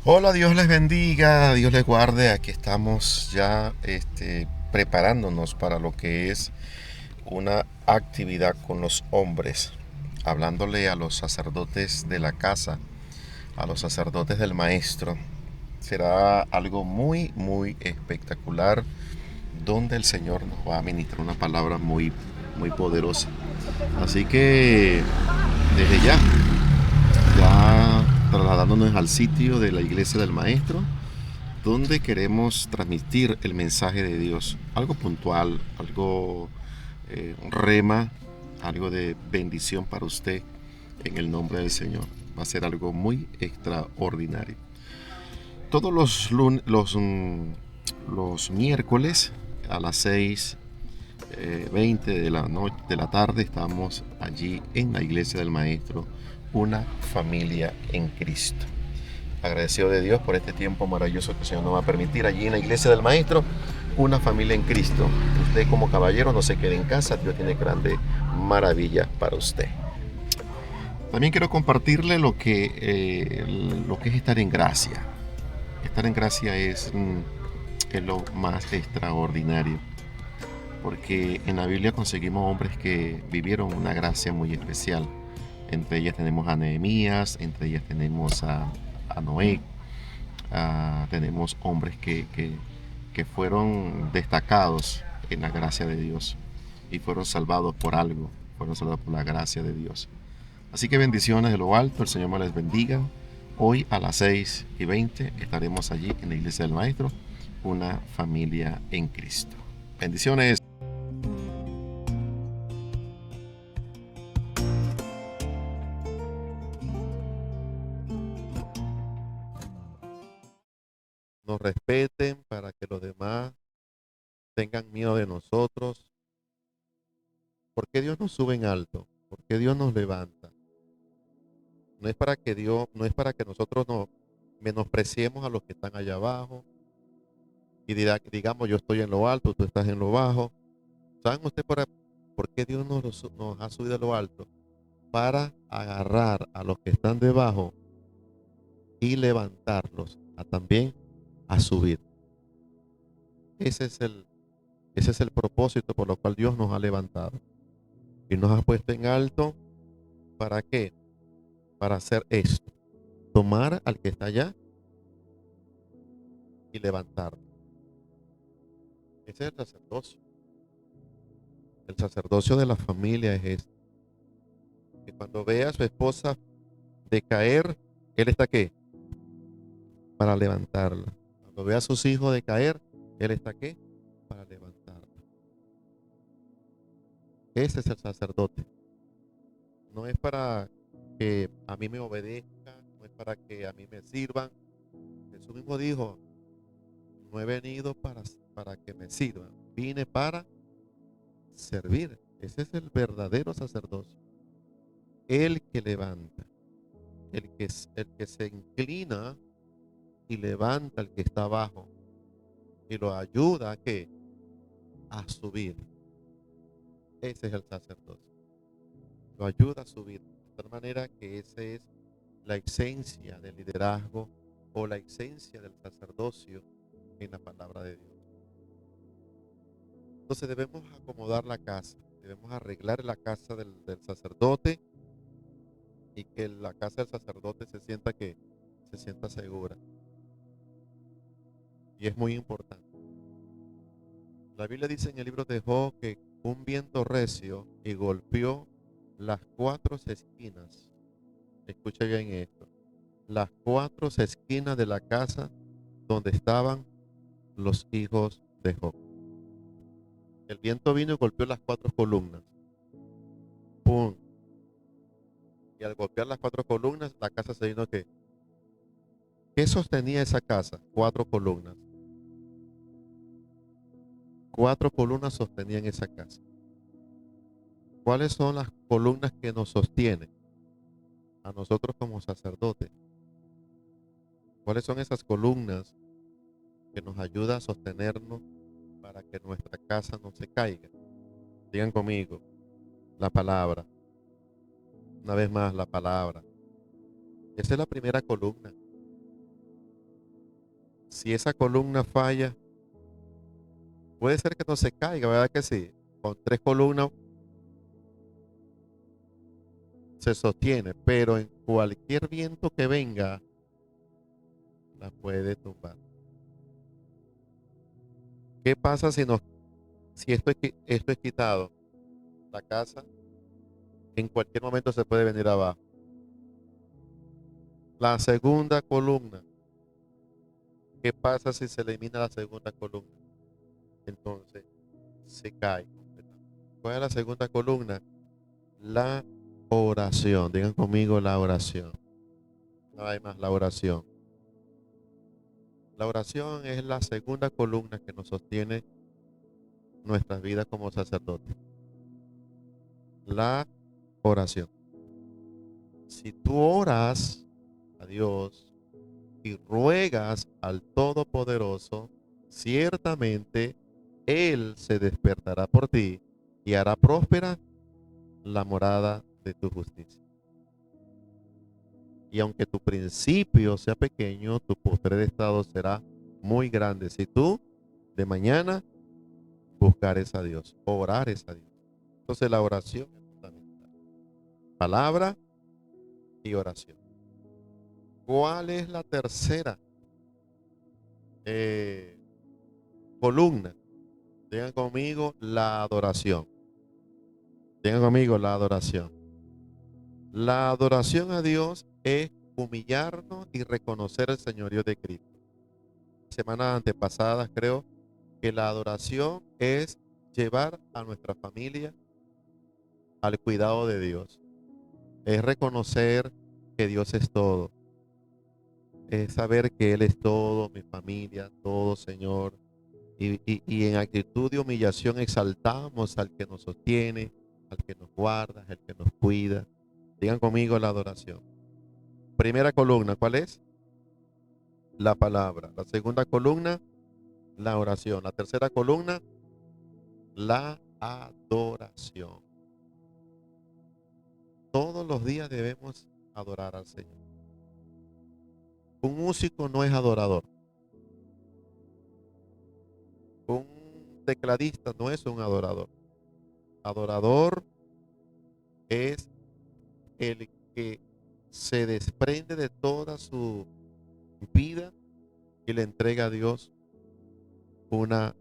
Hola, Dios les bendiga, Dios les guarde. Aquí estamos ya preparándonos para lo que es una actividad con los hombres, hablándole a los sacerdotes de la casa, a los sacerdotes del maestro. Será algo muy, muy espectacular, donde el Señor nos va a ministrar una palabra muy, muy poderosa. Así que desde ya trasladándonos al sitio de la iglesia del maestro, donde queremos transmitir el mensaje de Dios, algo puntual, algo un rema, algo de bendición para usted en el nombre del Señor. Va a ser algo muy extraordinario. Todos los miércoles a las 6:20 de la tarde estamos allí en la iglesia del Maestro, una familia en Cristo. Agradecido de Dios por este tiempo maravilloso que el Señor nos va a permitir allí en la iglesia del Maestro, una familia en Cristo. Usted como caballero no se quede en casa, Dios tiene grandes maravillas para usted. También quiero compartirle lo que es estar en gracia. Estar en gracia es lo más extraordinario, porque en la Biblia conseguimos hombres que vivieron una gracia muy especial. Entre ellas tenemos a Nehemías, entre ellas tenemos a Noé. Tenemos hombres que fueron destacados en la gracia de Dios y fueron salvados por algo, fueron salvados por la gracia de Dios. Así que bendiciones de lo alto, el Señor me les bendiga. Hoy a las 6:20 estaremos allí en la iglesia del Maestro, una familia en Cristo. Bendiciones. Nos respeten para que los demás tengan miedo de nosotros. ¿Por qué Dios nos sube en alto? ¿Por qué Dios nos levanta? No es para que nosotros nos menospreciemos a los que están allá abajo y digamos yo estoy en lo alto, tú estás en lo bajo. ¿Saben ustedes por qué Dios nos ha subido a lo alto? Para agarrar a los que están debajo y levantarlos también a subir. Ese es el, ese es el propósito por lo cual Dios nos ha levantado y nos ha puesto en alto. ¿Para qué? Para hacer esto: tomar al que está allá y levantarlo. Ese es el sacerdocio. El sacerdocio de la familia es este: que cuando vea a su esposa decaer, él está ¿qué? Para levantarla. Cuando vea a sus hijos decaer, él está ¿qué? Para levantarla. Ese es el sacerdote. No es para que a mí me obedezcan, no es para que a mí me sirvan. Jesús mismo dijo: no he venido para que me sirvan, vine para servir. Ese es el verdadero sacerdocio. El que levanta, el que se inclina y levanta al que está abajo y lo ayuda a subir. Ese es el sacerdocio. Lo ayuda a subir. De tal manera que esa es la esencia del liderazgo o la esencia del sacerdocio en la palabra de Dios. Entonces debemos acomodar la casa, debemos arreglar la casa del sacerdote, y que la casa del sacerdote se sienta segura. Y es muy importante. La Biblia dice en el libro de Job que un viento recio y golpeó las cuatro esquinas. Escucha bien esto: las cuatro esquinas de la casa donde estaban los hijos de Job. El viento vino y golpeó las cuatro columnas. ¡Pum! Y al golpear las cuatro columnas, la casa se vino ¿qué? ¿Qué sostenía esa casa? Cuatro columnas. Cuatro columnas sostenían esa casa. ¿Cuáles son las columnas que nos sostienen a nosotros como sacerdotes? ¿Cuáles son esas columnas que nos ayudan a sostenernos para que nuestra casa no se caiga? Digan conmigo: la palabra. Una vez más, la palabra. Esa es la primera columna. Si esa columna falla, puede ser que no se caiga, ¿verdad que sí? Con 3 columnas se sostiene, pero en cualquier viento que venga, la puede tumbar. ¿Qué pasa si esto es quitado? La casa en cualquier momento se puede venir abajo. La segunda columna, ¿qué pasa si se elimina la segunda columna? Entonces se cae completamente. ¿Cuál es la segunda columna? La oración. Digan conmigo la oración. No hay más, la oración. La oración es la segunda columna que nos sostiene nuestras vidas como sacerdotes. La oración. Si tú oras a Dios y ruegas al Todopoderoso, ciertamente Él se despertará por ti y hará próspera la morada de tu justicia. Y aunque tu principio sea pequeño, tu postrer estado será muy grande. Si tú de mañana buscares a Dios, orares a Dios. Entonces la oración es fundamental. Palabra y oración. ¿Cuál es la tercera eh, columna? Digan conmigo la adoración. Digan conmigo la adoración. La adoración a Dios es humillarnos y reconocer el señorío de Cristo. Semanas antepasadas creo que la adoración es llevar a nuestra familia al cuidado de Dios. Es reconocer que Dios es todo. Es saber que Él es todo, mi familia, todo, Señor. Y en actitud de humillación exaltamos al que nos sostiene, al que nos guarda, al que nos cuida. Digan conmigo la adoración. Primera columna, ¿cuál es? La palabra. La segunda columna, la oración. La tercera columna, la adoración. Todos los días debemos adorar al Señor. Un músico no es adorador. Un tecladista no es un adorador. Adorador es el que se desprende de toda su vida y le entrega a Dios una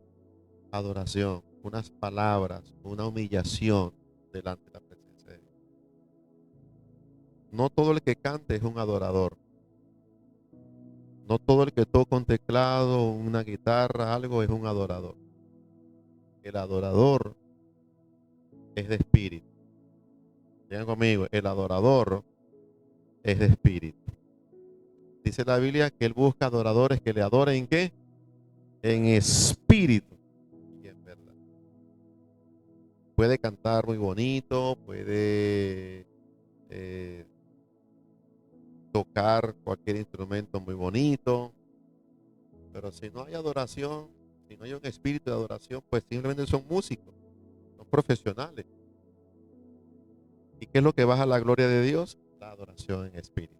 adoración, unas palabras, una humillación delante de la presencia de Dios. No todo el que cante es un adorador. No todo el que toca un teclado, una guitarra, algo es un adorador. El adorador es de espíritu. Digan conmigo, el adorador es de espíritu. Dice la Biblia que Él busca adoradores que le adoren ¿en qué? En espíritu y en verdad. Puede cantar muy bonito, puede tocar cualquier instrumento muy bonito, pero si no hay adoración, si no hay un espíritu de adoración, pues simplemente son músicos, son profesionales. ¿Y qué es lo que baja la gloria de Dios? La adoración en espíritu.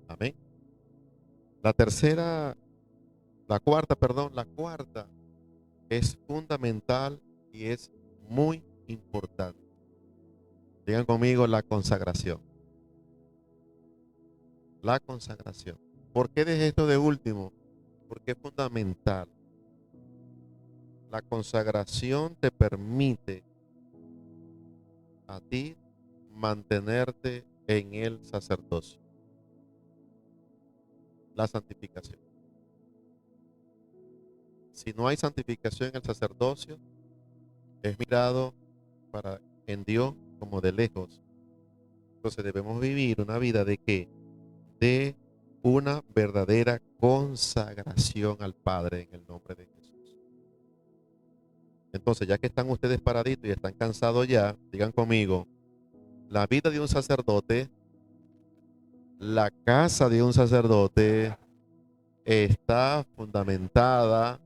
Amén. La tercera, la cuarta es fundamental y es muy importante. Digan conmigo la consagración. La consagración. ¿Por qué dejé esto de último? Porque es fundamental. La consagración te permite a ti mantenerte en el sacerdocio. La santificación. Si no hay santificación en el sacerdocio, es mirado en Dios como de lejos. Entonces debemos vivir una vida de qué? De una verdadera consagración al Padre en el nombre de Jesús. Entonces, ya que están ustedes paraditos y están cansados ya, digan conmigo, la vida de un sacerdote, la casa de un sacerdote está fundamentada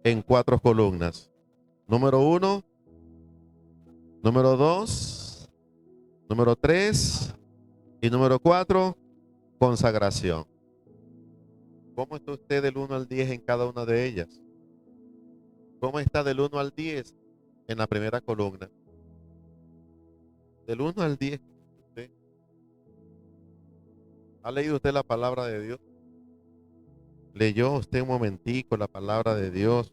en 4 columnas. Número 1, número 2, número 3 y número 4, consagración. ¿Cómo está usted del 1 al 10 en cada una de ellas? ¿Cómo está del 1 al 10 en la primera columna? Del 1 al 10, ¿usted ha leído usted la palabra de Dios? ¿Leyó usted un momentico la palabra de Dios?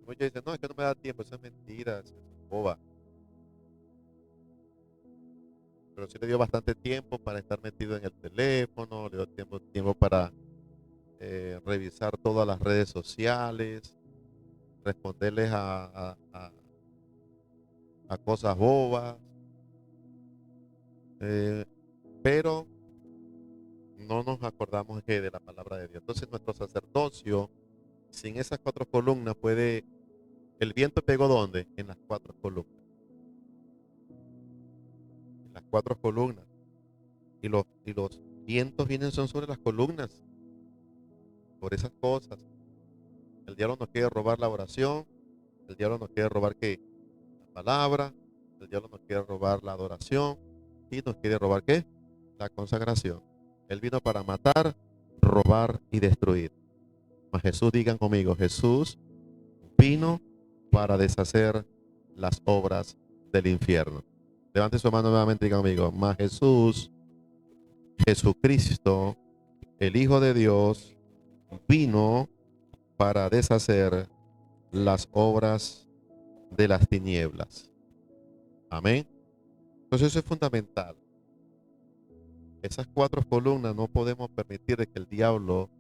Muchos dicen, no, es que no me da tiempo, eso es mentira, eso es boba. Pero sí le dio bastante tiempo para estar metido en el teléfono, le dio tiempo para revisar todas las redes sociales, responderles a cosas bobas, eh, pero no nos acordamos que de la palabra de Dios. Entonces nuestro sacerdocio, sin esas 4 columnas, el viento pegó ¿dónde? En las 4 columnas. En las 4 columnas. Y los vientos vienen son sobre las columnas, por esas cosas. El diablo nos quiere robar la oración, el diablo nos quiere robar ¿qué? La palabra, el diablo nos quiere robar la adoración y nos quiere robar ¿qué? La consagración. Él vino para matar, robar y destruir. Mas Jesús, digan conmigo, Jesús vino para deshacer las obras del infierno. Levante su mano nuevamente y digan conmigo, mas Jesús, Jesucristo, el Hijo de Dios, vino para deshacer las obras de las tinieblas. Amén. Entonces eso es fundamental. Esas 4 columnas no podemos permitir que el diablo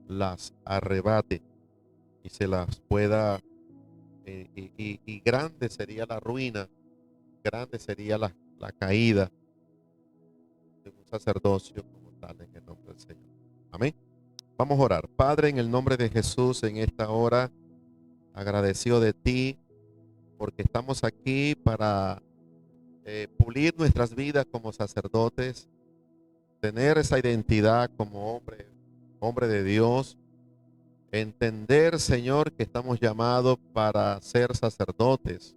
las arrebate y se las pueda, y grande sería la ruina, grande sería la caída de un sacerdocio como tal en el nombre del Señor. Amén. Vamos a orar. Padre, en el nombre de Jesús, en esta hora, agradecido de ti, porque estamos aquí para pulir nuestras vidas como sacerdotes, tener esa identidad como hombre de Dios, entender, Señor, que estamos llamados para ser sacerdotes,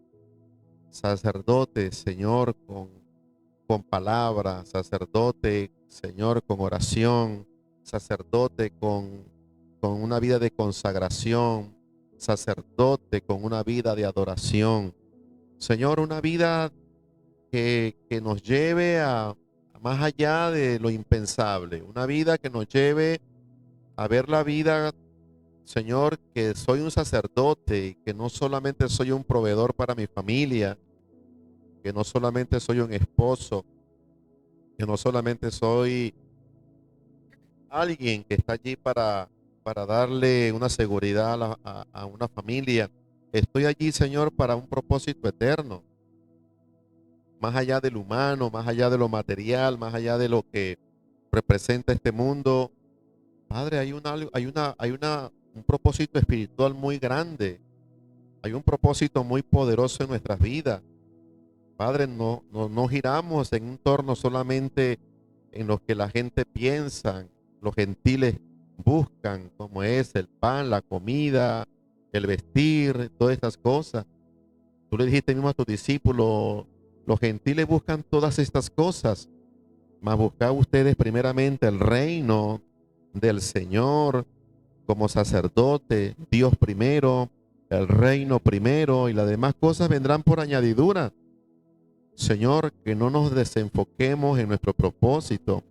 Señor, con palabra, sacerdote, Señor, con oración, sacerdote con una vida de consagración, sacerdote con una vida de adoración. Señor, una vida que nos lleve a más allá de lo impensable, una vida que nos lleve a ver la vida, Señor, que soy un sacerdote y que no solamente soy un proveedor para mi familia, que no solamente soy un esposo, que no solamente soy alguien que está allí para darle una seguridad a una familia. Estoy allí, Señor, para un propósito eterno, más allá del humano, más allá de lo material, más allá de lo que representa este mundo. Padre, un propósito espiritual muy grande. Hay un propósito muy poderoso en nuestras vidas. Padre, no giramos en un torno solamente en lo que la gente piensa, los gentiles buscan, como es el pan, la comida, el vestir, todas estas cosas. Tú le dijiste mismo a tus discípulos, los gentiles buscan todas estas cosas, mas buscad ustedes primeramente el reino del Señor como sacerdote, Dios primero, el reino primero y las demás cosas vendrán por añadidura. Señor, que no nos desenfoquemos en nuestro propósito,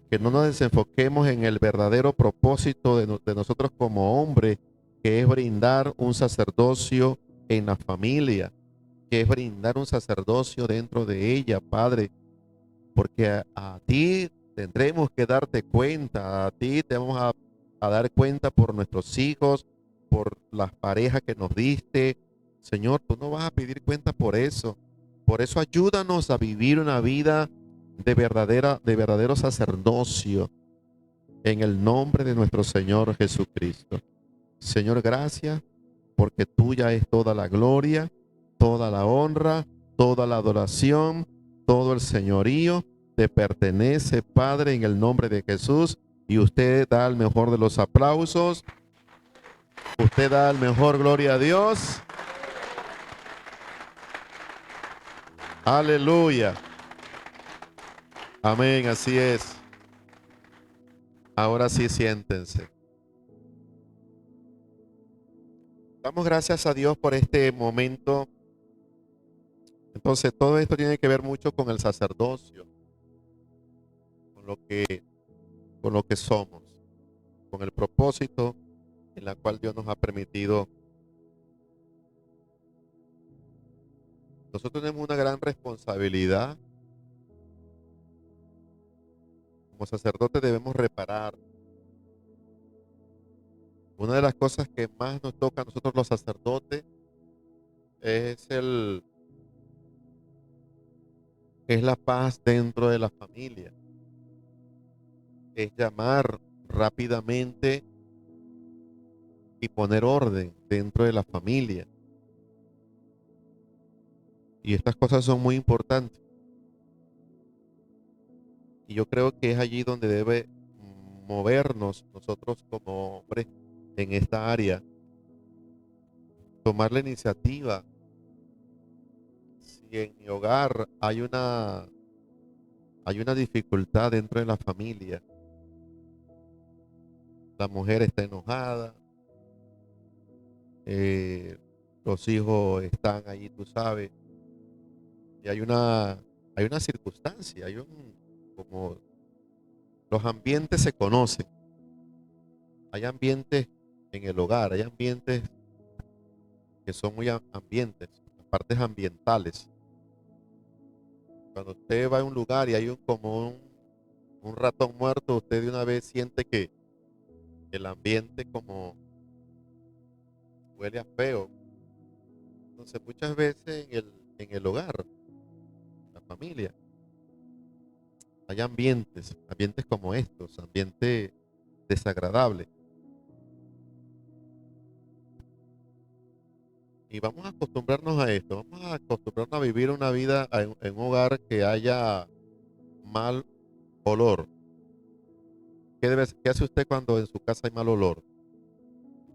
que no nos desenfoquemos en el verdadero propósito de nosotros como hombres, que es brindar un sacerdocio en la familia, que es brindar un sacerdocio dentro de ella, Padre, porque a ti tendremos que darte cuenta, a ti te vamos a dar cuenta por nuestros hijos, por las parejas que nos diste. Señor, tú no vas a pedir cuenta por eso. Por eso ayúdanos a vivir una vida de verdadero sacerdocio en el nombre de nuestro Señor Jesucristo. Señor, gracias porque tuya es toda la gloria, toda la honra, toda la adoración, todo el señorío te pertenece, Padre, en el nombre de Jesús. Y usted da el mejor de los aplausos. Usted da el mejor gloria a Dios. Aleluya. Amén, así es. Ahora sí, siéntense. Damos gracias a Dios por este momento. Entonces, todo esto tiene que ver mucho con el sacerdocio, con lo que, con lo que somos, con el propósito en la cual Dios nos ha permitido. Nosotros tenemos una gran responsabilidad. Como sacerdotes debemos reparar. Una de las cosas que más nos toca a nosotros los sacerdotes es es la paz dentro de la familia. Es llamar rápidamente y poner orden dentro de la familia. Y estas cosas son muy importantes. Y yo creo que es allí donde debe movernos nosotros como hombres en esta área, tomar la iniciativa. Si en mi hogar hay una dificultad dentro de la familia, la mujer está enojada, eh, los hijos están allí, tú sabes, y hay una circunstancia, como los ambientes se conocen, hay ambientes en el hogar, hay ambientes que son muy ambientes, las partes ambientales. Cuando usted va a un lugar y hay un ratón muerto, usted de una vez siente que el ambiente como huele a feo. Entonces muchas veces en el hogar, la familia, hay ambientes como estos, ambiente desagradable. Y vamos a acostumbrarnos a esto, vamos a acostumbrarnos a vivir una vida en un hogar que haya mal olor. ¿Qué hace usted cuando en su casa hay mal olor?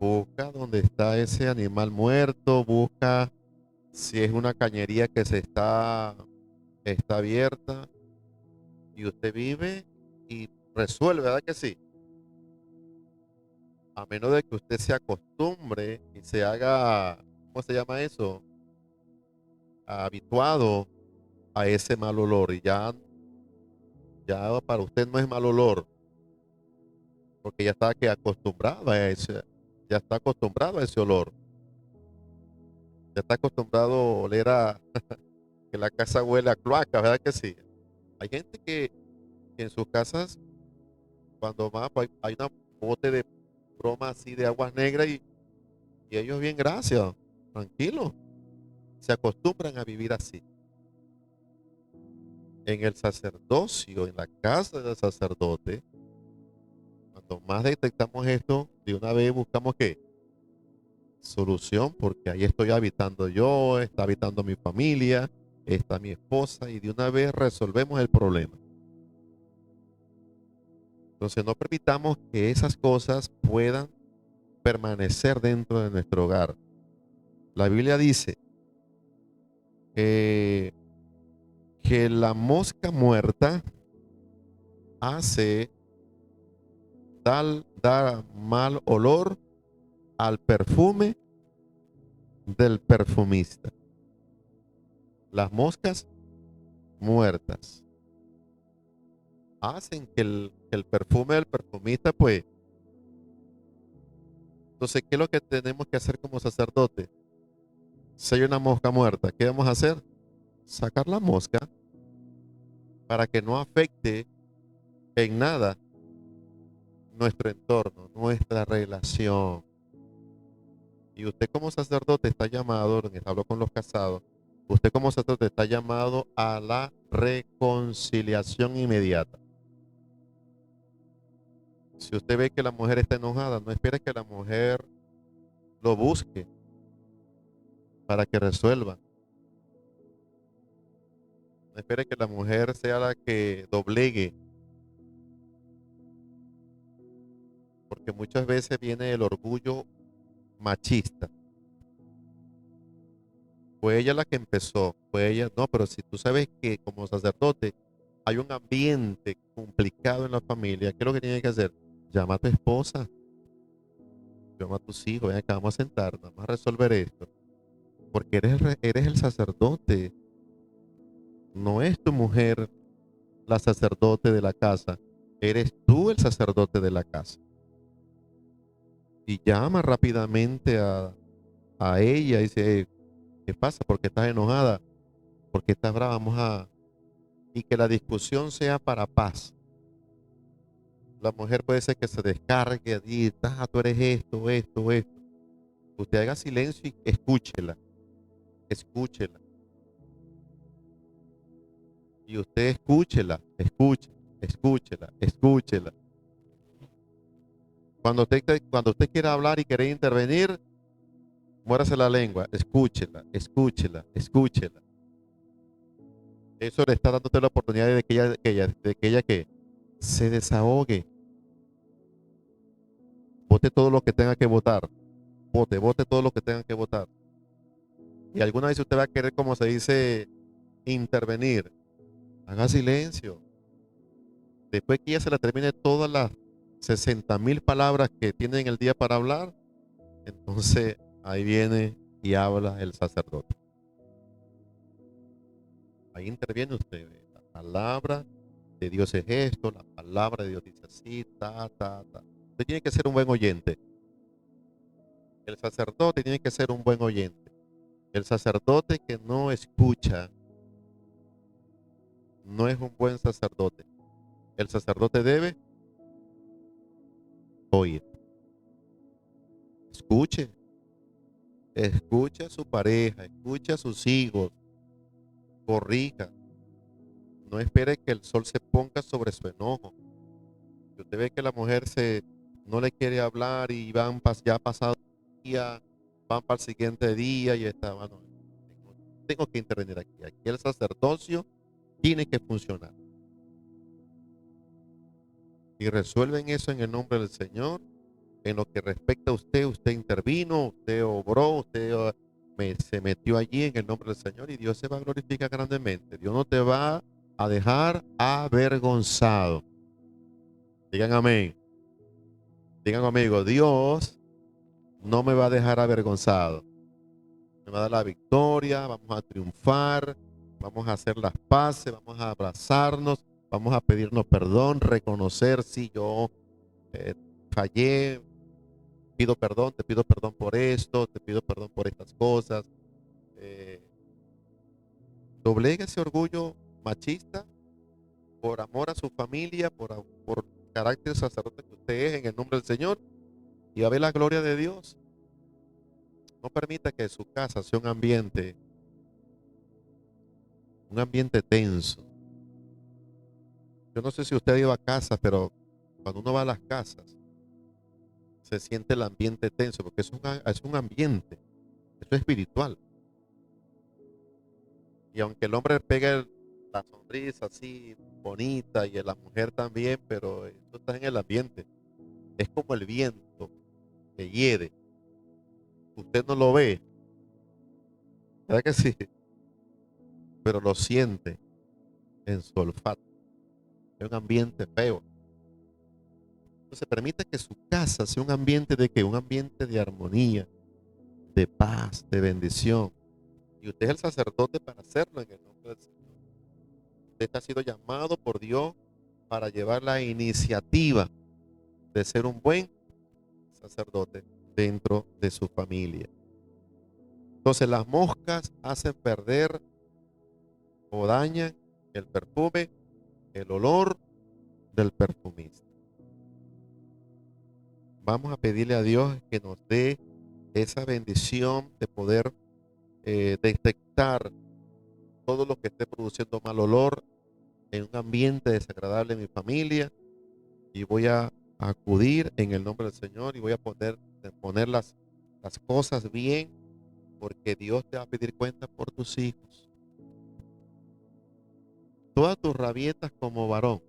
Busca donde está ese animal muerto, busca si es una cañería que está abierta y usted vive y resuelve, ¿verdad que sí? A menos de que usted se acostumbre y se haga, ¿cómo se llama eso? Habituado a ese mal olor y ya para usted no es mal olor, porque ya está que acostumbrado a ya está acostumbrado a ese olor, ya está acostumbrado a oler a que la casa huele a cloaca, ¿verdad que sí? Hay gente que en sus casas, cuando más pues, hay una bote de broma así de aguas negras y ellos bien, gracias, tranquilos, se acostumbran a vivir así. En el sacerdocio, en la casa del sacerdote, cuando más detectamos esto, de una vez buscamos qué solución, porque ahí estoy habitando yo, está habitando mi familia, está mi esposa, y de una vez resolvemos el problema. Entonces no permitamos que esas cosas puedan permanecer dentro de nuestro hogar. La Biblia dice eh, que la mosca muerta hace dar mal olor al perfume del perfumista. Las moscas muertas hacen que el perfume del perfumista, pues, entonces, ¿qué es lo que tenemos que hacer como sacerdote? Si hay una mosca muerta, ¿qué vamos a hacer? Sacar la mosca para que no afecte en nada nuestro entorno, nuestra relación. Y usted como sacerdote está llamado, hablo con los casados, usted como sacerdote está llamado a la reconciliación inmediata. Si usted ve que la mujer está enojada, no espere que la mujer lo busque para que resuelva. No espere que la mujer sea la que doblegue, porque muchas veces viene el orgullo machista. Fue ella la que empezó, fue ella, no, pero si tú sabes que como sacerdote hay un ambiente complicado en la familia, ¿qué es lo que tiene que hacer? llama a tu esposa, llama a tus hijos, ven acá, vamos a sentarnos, vamos a resolver esto. Porque eres el sacerdote, no es tu mujer la sacerdote de la casa, eres tú el sacerdote de la casa. Y llama rápidamente a ella y dice, ¿qué pasa? ¿Por qué estás enojada? ¿Por qué estás brava? Y que la discusión sea para paz. La mujer puede ser que se descargue y tú eres esto, esto, esto. Usted haga silencio y escúchela, escúchela. Y usted escúchela, escúchela, escúchela. Cuando usted quiera hablar y quiere intervenir, muérase la lengua, escúchela, escúchela, escúchela. Eso le está dándote la oportunidad de que ella que se desahogue. Vote todo lo que tenga que votar. Vote todo lo que tenga que votar. Y alguna vez usted va a querer, como se dice, intervenir. Haga silencio. Después que ella se le termine todas las 60,000 palabras que tiene en el día para hablar, entonces ahí viene y habla el sacerdote. Ahí interviene usted. La palabra de Dios es esto, la palabra de Dios dice así, ta. Usted tiene que ser un buen oyente. El sacerdote tiene que ser un buen oyente. El sacerdote que no escucha no es un buen sacerdote. El sacerdote debe oír. Escuche, escuche a su pareja, escuche a sus hijos, corrija. No espere que el sol se ponga sobre su enojo. Si usted ve que la mujer no le quiere hablar y ya ha pasado el día, van para el siguiente día y está, bueno, tengo que intervenir aquí. Aquí el sacerdocio tiene que funcionar. Y resuelven eso en el nombre del Señor. En lo que respecta a usted, usted intervino, usted obró, se metió allí en el nombre del Señor y Dios se va a glorificar grandemente. Dios no te va a dejar avergonzado. Digan amén. Digan conmigo, Dios no me va a dejar avergonzado. Me va a dar la victoria, vamos a triunfar, vamos a hacer las paces, vamos a abrazarnos, vamos a pedirnos perdón, reconocer si yo fallé, te pido perdón por esto, te pido perdón por estas cosas. Eh, Doblegue ese orgullo machista por amor a su familia, por carácter sacerdote que usted es en el nombre del Señor y va a ver la gloria de Dios. No permita que su casa sea un ambiente tenso. Yo no sé si usted ha ido a casas, pero cuando uno va a las casas, se siente el ambiente tenso, porque es un ambiente, eso es espiritual. Y aunque el hombre pegue la sonrisa así bonita y la mujer también, pero eso está en el ambiente. Es como el viento que hiede. Usted no lo ve, ¿verdad que sí? Pero lo siente en su olfato. Es un ambiente feo. Entonces permita que su casa sea un ambiente de qué, un ambiente de armonía, de paz, de bendición. Y usted es el sacerdote para hacerlo en el nombre del Señor. Usted ha sido llamado por Dios para llevar la iniciativa de ser un buen sacerdote dentro de su familia. Entonces las moscas hacen perder o dañan el perfume, el olor del perfumista. Vamos a pedirle a Dios que nos dé esa bendición de poder detectar todo lo que esté produciendo mal olor en un ambiente desagradable en mi familia y voy a acudir en el nombre del Señor y voy a poner las cosas bien porque Dios te va a pedir cuenta por tus hijos. Todas tus rabietas como varón,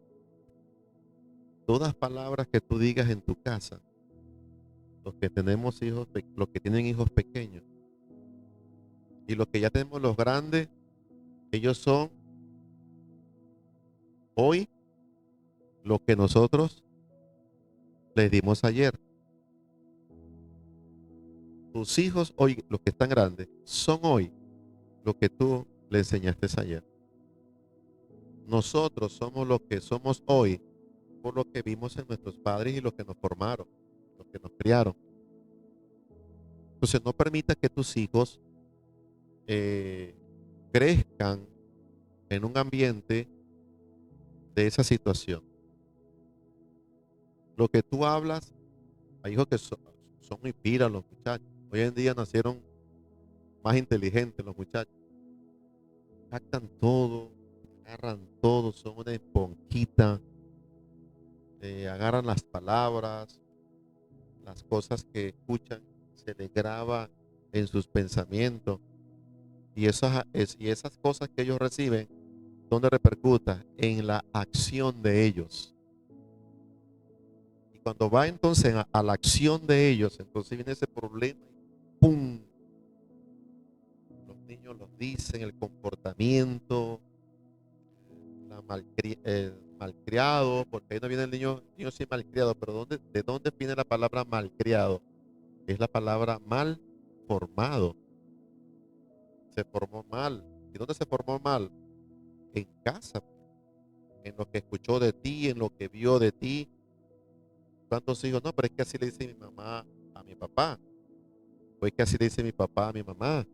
todas palabras que tú digas en tu casa, los que tenemos hijos, los que tienen hijos pequeños y los que ya tenemos los grandes, ellos son hoy lo que nosotros les dimos ayer. Tus hijos hoy, los que están grandes, son hoy lo que tú le enseñaste ayer. Nosotros somos lo que somos hoy por lo que vimos en nuestros padres y los que nos formaron, los que nos criaron. Entonces no permitas que tus hijos crezcan en un ambiente de esa situación. Lo que tú hablas, hay hijos que son muy piras los muchachos. Hoy en día nacieron más inteligentes los muchachos. Captan todo, agarran todo, son una esponjita, agarran las palabras, las cosas que escuchan, se les graba en sus pensamientos. Y esas cosas que ellos reciben, ¿dónde repercuta? En la acción de ellos. Y cuando va entonces a la acción de ellos, entonces viene ese problema y ¡pum! Los niños los dicen, el comportamiento, malcriado, porque ahí no viene el niño sí malcriado, pero ¿de dónde viene la palabra malcriado? Es la palabra mal formado. Se formó mal. ¿Y dónde se formó mal? En casa, en lo que escuchó de ti, en lo que vio de ti. ¿Cuántos hijos? No, pero es que así le dice mi mamá a mi papá. O es que así le dice mi papá a mi mamá.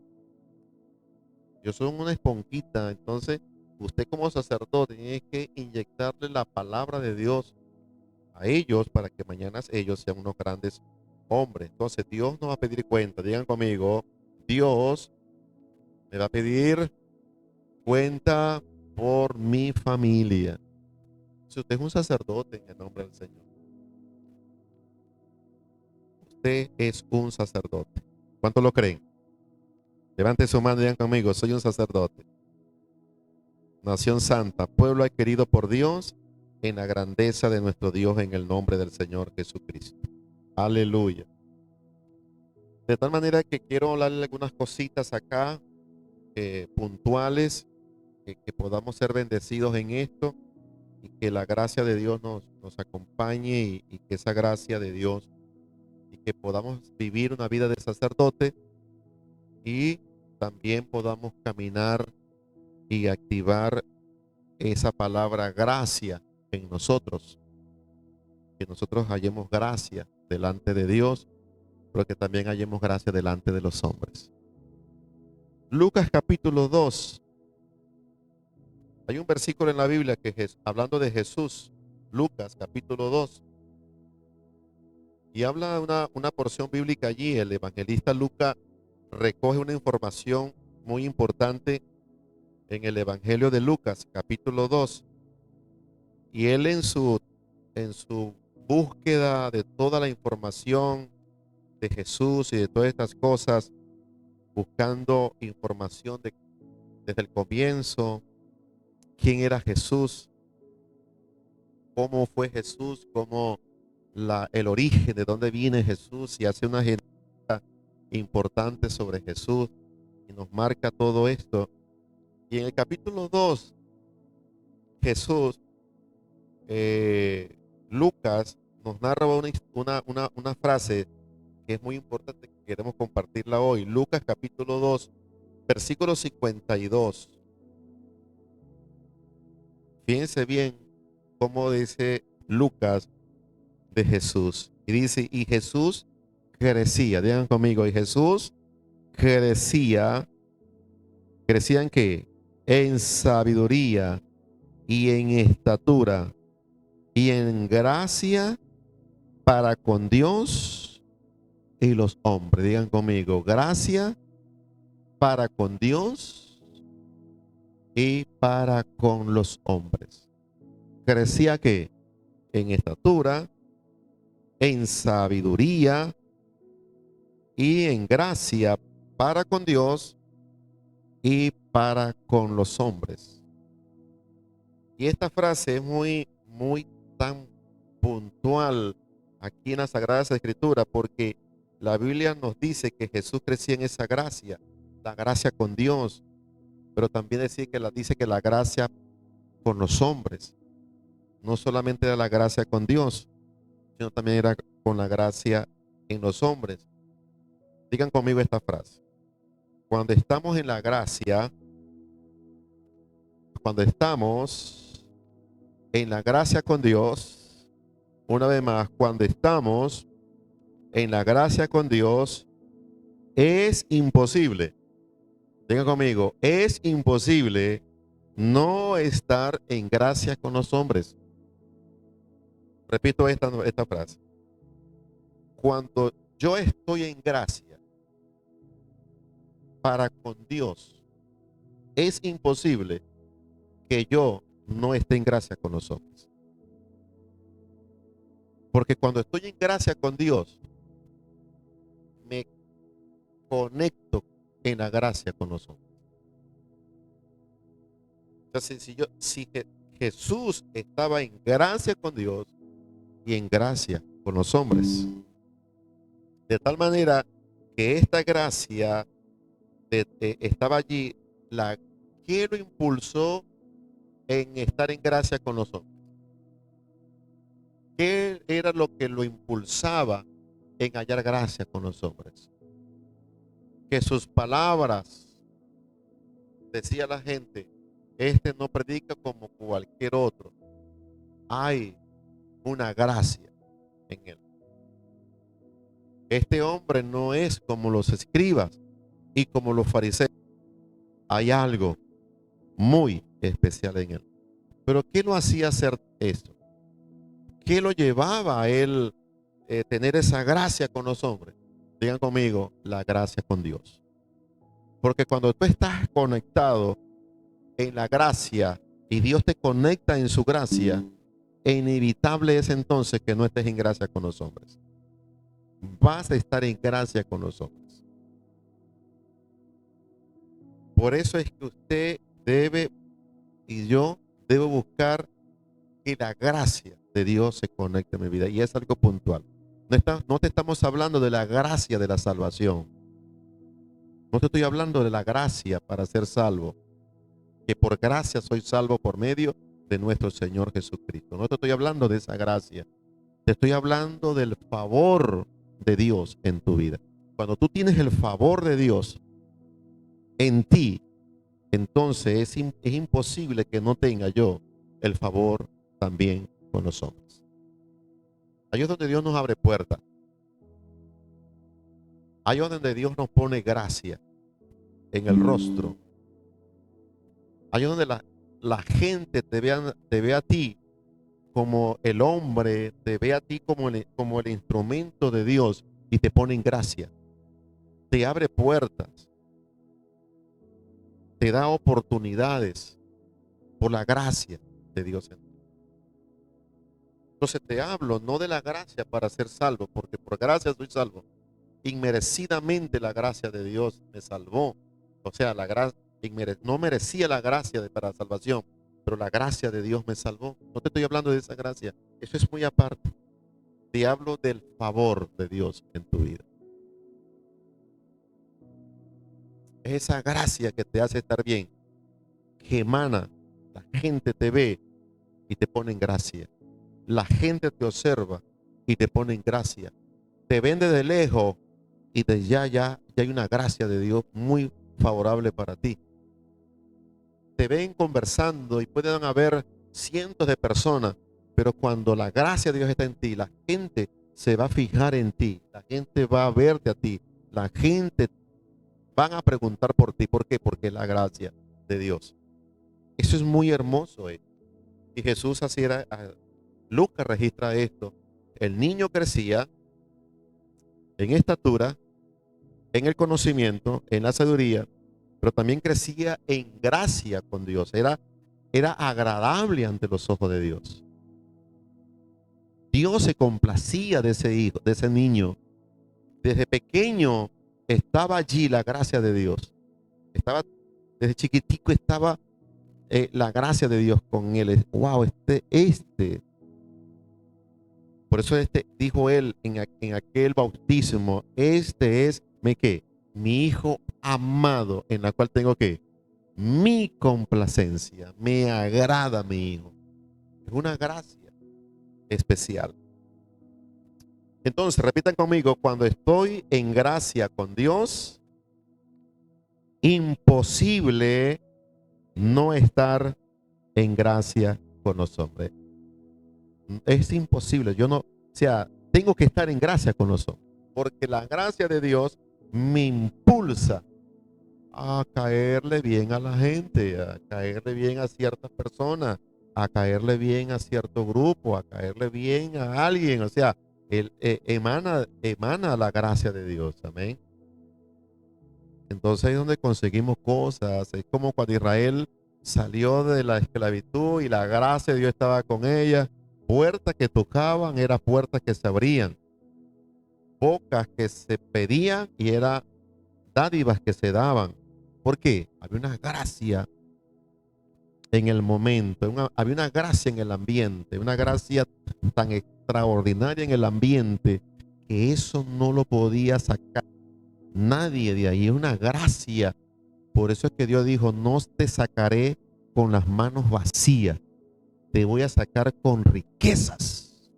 Yo soy una esponjita, entonces usted como sacerdote tiene que inyectarle la palabra de Dios a ellos para que mañana ellos sean unos grandes hombres. Entonces Dios nos va a pedir cuenta. Digan conmigo, Dios me va a pedir cuenta por mi familia. Si usted es un sacerdote en el nombre del Señor, usted es un sacerdote. ¿Cuántos lo creen? Levante su mano y digan conmigo, soy un sacerdote. Nación santa, pueblo adquirido por Dios en la grandeza de nuestro Dios en el nombre del Señor Jesucristo. Aleluya. De tal manera que quiero hablarle algunas cositas acá, puntuales, que podamos ser bendecidos en esto y que la gracia de Dios nos acompañe y que esa gracia de Dios y que podamos vivir una vida de sacerdote y también podamos caminar y activar esa palabra gracia en nosotros, que nosotros hallemos gracia delante de Dios, pero que también hallemos gracia delante de los hombres. Lucas capítulo 2. Hay un versículo en la Biblia que es hablando de Jesús, Lucas capítulo 2, y habla una porción bíblica allí. El evangelista Lucas recoge una información muy importante en el Evangelio de Lucas capítulo 2, y él en su búsqueda de toda la información de Jesús y de todas estas cosas, buscando información desde el comienzo, quién era Jesús, cómo fue Jesús, cómo el origen, de dónde viene Jesús, y hace una genealogía importante sobre Jesús y nos marca todo esto. Y en el capítulo 2, Jesús, Lucas nos narra una frase que es muy importante, que queremos compartirla hoy. Lucas capítulo 2, versículo 52. Fíjense bien cómo dice Lucas de Jesús. Y dice, y Jesús crecía, digan conmigo, y Jesús crecía. ¿Crecía en qué? En sabiduría y en estatura y en gracia para con Dios y los hombres. Digan conmigo, gracia para con Dios y para con los hombres. Crecía que en estatura, en sabiduría y en gracia para con Dios y para con los hombres. Y esta frase es muy tan puntual aquí en las Sagradas Escrituras, porque la Biblia nos dice que Jesús crecía en esa gracia, la gracia con Dios, pero también dice que la gracia con los hombres, no solamente era la gracia con Dios, sino también era con la gracia en los hombres. Digan conmigo esta frase. Cuando estamos en la gracia, cuando estamos en la gracia con Dios, una vez más, cuando estamos en la gracia con Dios, es imposible, digan conmigo, es imposible no estar en gracia con los hombres. Repito esta frase. Cuando yo estoy en gracia para con Dios, es imposible que yo no esté en gracia con los hombres. Porque cuando estoy en gracia con Dios, me conecto en la gracia con los hombres. Entonces, si Jesús estaba en gracia con Dios y en gracia con los hombres, de tal manera que esta gracia estaba allí, ¿qué lo impulsó en estar en gracia con los hombres? ¿Qué era lo que lo impulsaba en hallar gracia con los hombres? Que sus palabras, decía la gente, este no predica como cualquier otro. Hay una gracia en él. Este hombre no es como los escribas y como los fariseos. Hay algo muy especial en él. Pero ¿qué lo hacía hacer esto? ¿Qué lo llevaba a él tener esa gracia con los hombres? Digan conmigo, la gracia con Dios. Porque cuando tú estás conectado en la gracia y Dios te conecta en su gracia, inevitable es entonces que no estés en gracia con los hombres. Vas a estar en gracia con los hombres. Por eso es que usted debe y yo debo buscar que la gracia de Dios se conecte a mi vida. Y es algo puntual. No te estamos hablando de la gracia de la salvación. No te estoy hablando de la gracia para ser salvo. Que por gracia soy salvo por medio de nuestro Señor Jesucristo. No te estoy hablando de esa gracia. Te estoy hablando del favor de Dios en tu vida. Cuando tú tienes el favor de Dios en ti, entonces es imposible que no tenga yo el favor también con los hombres. Ahí es donde Dios nos abre puertas. Ahí es donde Dios nos pone gracia en el rostro. Ahí es donde la gente te ve a ti como el hombre, te ve a ti como el instrumento de Dios y te pone en gracia. Te abre puertas. Te da oportunidades por la gracia de Dios en ti. Entonces te hablo no de la gracia para ser salvo, porque por gracia soy salvo. Inmerecidamente la gracia de Dios me salvó. O sea, no merecía la gracia para la salvación, pero la gracia de Dios me salvó. No te estoy hablando de esa gracia. Eso es muy aparte. Te hablo del favor de Dios en tu vida. Es esa gracia que te hace estar bien, que emana. La gente te ve y te pone en gracia. La gente te observa y te pone en gracia. Te ven de lejos y de ya hay una gracia de Dios muy favorable para ti. Te ven conversando y pueden haber cientos de personas, pero cuando la gracia de Dios está en ti, la gente se va a fijar en ti, la gente va a verte a ti, la gente van a preguntar por ti. ¿Por qué? Porque es la gracia de Dios. Eso es muy hermoso. Y Jesús así era. Lucas registra esto. El niño crecía en estatura, en el conocimiento, en la sabiduría, pero también crecía en gracia con Dios. Era agradable ante los ojos de Dios. Dios se complacía de ese hijo, de ese niño. Desde pequeño estaba allí la gracia de Dios. Desde chiquitico estaba la gracia de Dios con él. Wow, por eso dijo él en aquel bautismo, este es mi hijo amado, en la cual tengo mi complacencia, me agrada mi hijo. Es una gracia especial. Entonces, repitan conmigo, cuando estoy en gracia con Dios, imposible no estar en gracia con los hombres. Es imposible, yo no, o sea, tengo que estar en gracia con los hombres, porque la gracia de Dios me impulsa a caerle bien a la gente, a caerle bien a ciertas personas, a caerle bien a cierto grupo, a caerle bien a alguien. O sea, emana la gracia de Dios. Amén. Entonces ahí es donde conseguimos cosas. Es como cuando Israel salió de la esclavitud y la gracia de Dios estaba con ella. Puertas que tocaban eran puertas que se abrían. Bocas que se pedían y eran dádivas que se daban. ¿Por qué? Había una gracia en el momento, había una gracia en el ambiente, una gracia tan extraordinaria en el ambiente que eso no lo podía sacar nadie de ahí. Es una gracia. Por eso es que Dios dijo, no te sacaré con las manos vacías, te voy a sacar con riquezas.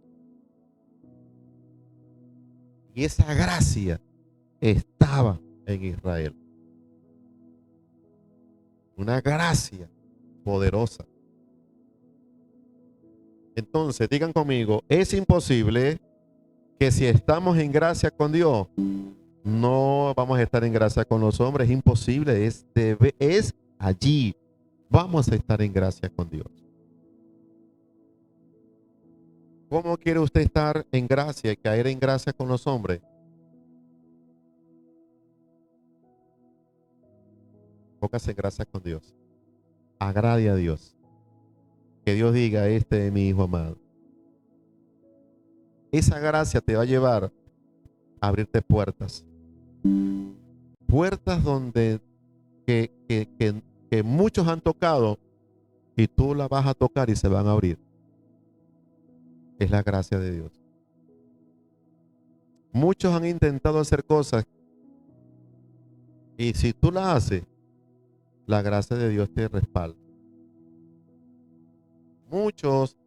Y esa gracia estaba en Israel. Una gracia poderosa. Entonces, digan conmigo, es imposible que si estamos en gracia con Dios, no vamos a estar en gracia con los hombres. Es imposible, es allí. Vamos a estar en gracia con Dios. ¿Cómo quiere usted estar en gracia y caer en gracia con los hombres? Póngase en gracia con Dios. Agrade a Dios. Que Dios diga, este es mi hijo amado. Esa gracia te va a llevar a abrirte puertas. Puertas donde que muchos han tocado y tú las vas a tocar y se van a abrir. Es la gracia de Dios. Muchos han intentado hacer cosas y si tú las haces, la gracia de Dios te respalda. Muchos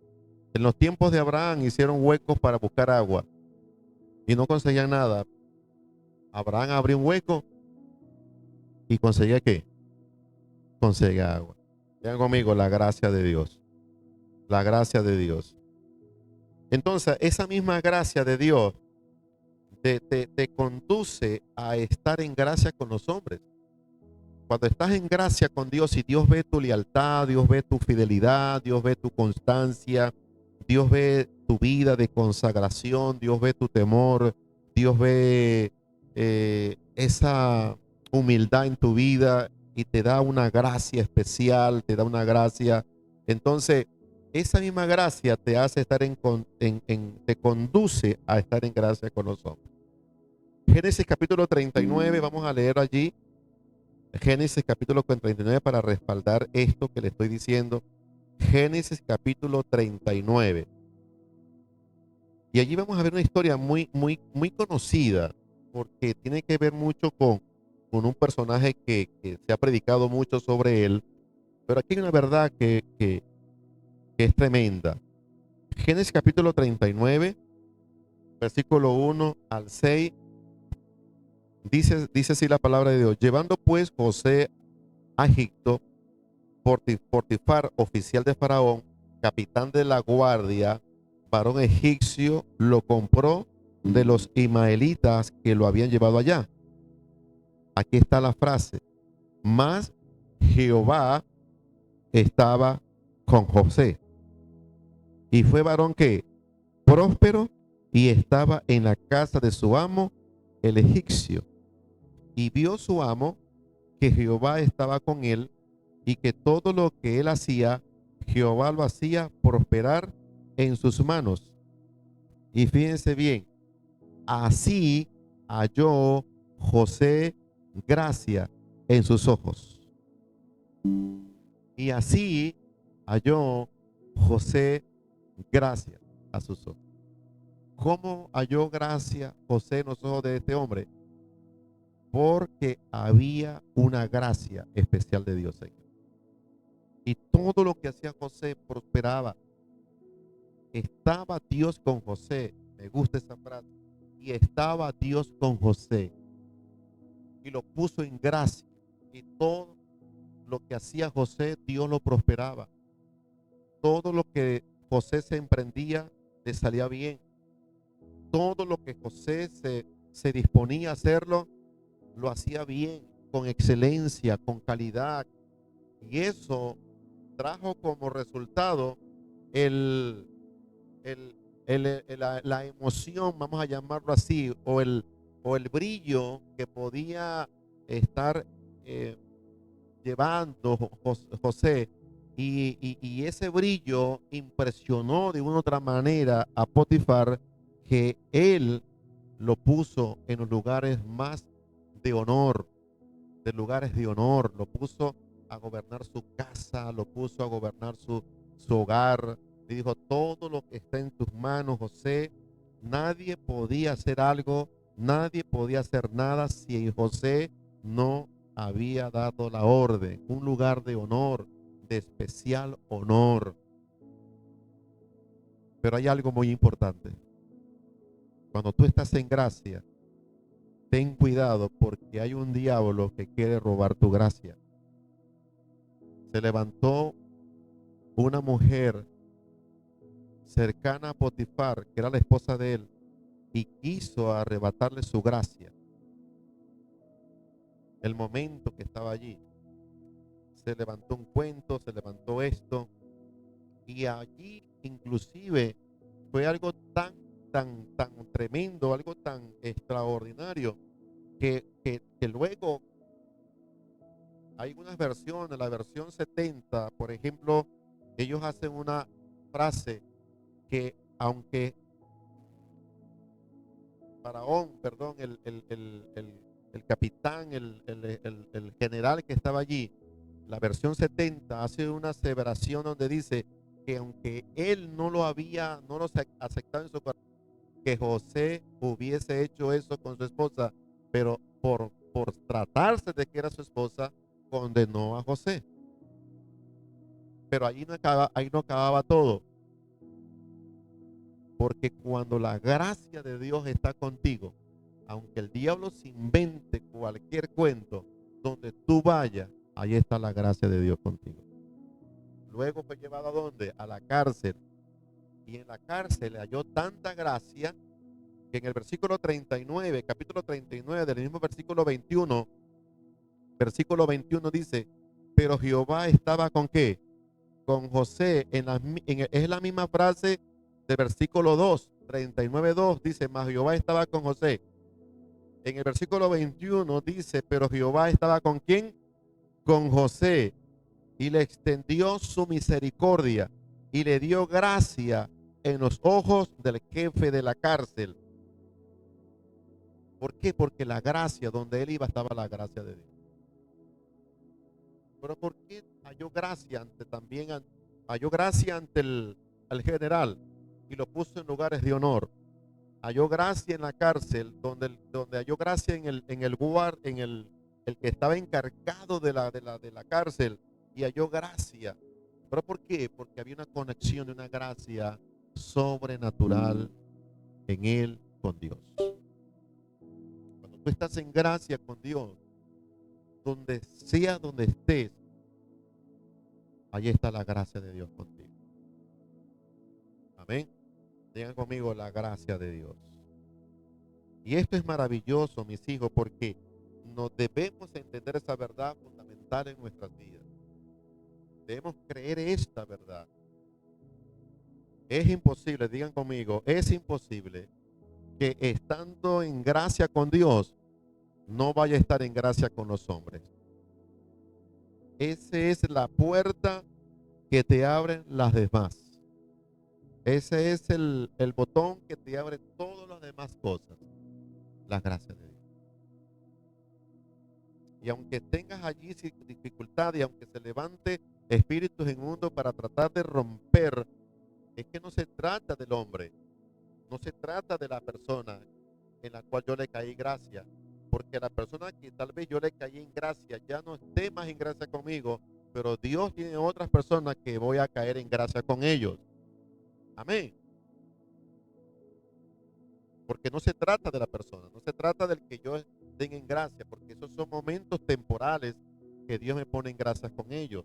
en los tiempos de Abraham hicieron huecos para buscar agua y no conseguían nada. Abraham abrió un hueco y conseguía ¿qué? Conseguía agua. Vean conmigo la gracia de Dios. La gracia de Dios. Entonces, esa misma gracia de Dios te conduce a estar en gracia con los hombres. Cuando estás en gracia con Dios y Dios ve tu lealtad, Dios ve tu fidelidad, Dios ve tu constancia, Dios ve tu vida de consagración, Dios ve tu temor, Dios ve esa humildad en tu vida y te da una gracia especial, te da una gracia. Entonces, esa misma gracia te hace estar te conduce a estar en gracia con los hombres. Génesis capítulo 39, vamos a leer allí. Génesis capítulo 39 para respaldar esto que le estoy diciendo. Génesis capítulo 39. Y allí vamos a ver una historia muy conocida, porque tiene que ver mucho con un personaje que se ha predicado mucho sobre él. Pero aquí hay una verdad que es tremenda. Génesis capítulo 39, versículo 1 al 6. Dice así la palabra de Dios. Llevando pues José a Egipto, Potifar, oficial de Faraón, capitán de la guardia, varón egipcio, lo compró de los ismaelitas que lo habían llevado allá. Aquí está la frase. Mas Jehová estaba con José. Y fue varón que próspero y estaba en la casa de su amo, el egipcio. Y vio su amo que Jehová estaba con él y que todo lo que él hacía, Jehová lo hacía prosperar en sus manos. Y fíjense bien, así halló José gracia en sus ojos. Y así halló José gracia a sus ojos. ¿Cómo halló gracia José en los ojos de este hombre? Porque había una gracia especial de Dios en él. Y todo lo que hacía José prosperaba. Estaba Dios con José. Me gusta esa frase. y estaba Dios con José y lo puso en gracia. Y todo lo que hacía José, Dios lo prosperaba. Todo lo que José se emprendía, le salía bien. Todo lo que José se disponía a hacerlo, lo hacía bien, con excelencia, con calidad. Y eso trajo como resultado el, la emoción, vamos a llamarlo así, o el brillo que podía estar eh, llevando José. Y ese brillo impresionó de una u otra manera a Potifar, que él lo puso en los lugares más de honor, de lugares de honor, lo puso a gobernar su casa, lo puso a gobernar su hogar. Le dijo: todo lo que está en tus manos, José. Nadie podía hacer algo, nadie podía hacer nada si José no había dado la orden. Un lugar de honor, de especial honor. Pero hay algo muy importante. Cuando tú estás en gracia, ten cuidado, porque hay un diablo que quiere robar tu gracia. Se levantó una mujer cercana a Potifar, que era la esposa de él, y quiso arrebatarle su gracia. El momento que estaba allí, se levantó un cuento, se levantó esto, y allí inclusive fue algo tan tremendo, algo tan extraordinario, que luego hay unas versiones, la versión 70, por ejemplo, ellos hacen una frase que aunque Faraón, perdón, el capitán, el general que estaba allí, la versión 70 hace una aseveración donde dice que aunque él no lo aceptado en su corazón, que José hubiese hecho eso con su esposa, pero por tratarse de que era su esposa, condenó a José. Pero ahí no acababa todo, porque cuando la gracia de Dios está contigo, aunque el diablo se invente cualquier cuento, donde tú vayas, ahí está la gracia de Dios contigo. Luego fue llevado ¿a dónde? A la cárcel. Y en la cárcel le halló tanta gracia que en el versículo 39, capítulo 39 del mismo versículo 21 dice: pero Jehová estaba ¿con qué? Con José. Es la misma frase del versículo 2, 39:2 dice: mas Jehová estaba con José. En el versículo 21 dice: pero Jehová estaba ¿con quién? Con José, y le extendió su misericordia y le dio gracia en los ojos del jefe de la cárcel. ¿Por qué? Porque la gracia, donde él iba estaba la gracia de Dios. Pero ¿por qué halló gracia halló gracia ante el general y lo puso en lugares de honor? Halló gracia en la cárcel, donde halló gracia el que estaba encargado de la cárcel, y halló gracia. ¿Pero por qué? Porque había una conexión de una gracia sobrenatural en él con Dios. Cuando tú estás en gracia con Dios, donde sea donde estés, allí está la gracia de Dios contigo. Amén. Digan conmigo: la gracia de Dios. Y esto es maravilloso, mis hijos, porque nos debemos entender esa verdad fundamental en nuestras vidas. Debemos creer esta verdad. Es imposible, digan conmigo, es imposible que estando en gracia con Dios no vaya a estar en gracia con los hombres. Esa es la puerta que te abren las demás. Ese es el botón que te abre todas las demás cosas. Las gracias de Dios. Y aunque tengas allí dificultad, y aunque se levante espíritus en mundo para tratar de romper, es que no se trata del hombre, no se trata de la persona en la cual yo le caí gracia, porque la persona que tal vez yo le caí en gracia ya no esté más en gracia conmigo, pero Dios tiene otras personas que voy a caer en gracia con ellos. Amén. Porque no se trata de la persona, no se trata del que yo tenga en gracia, porque esos son momentos temporales que Dios me pone en gracia con ellos.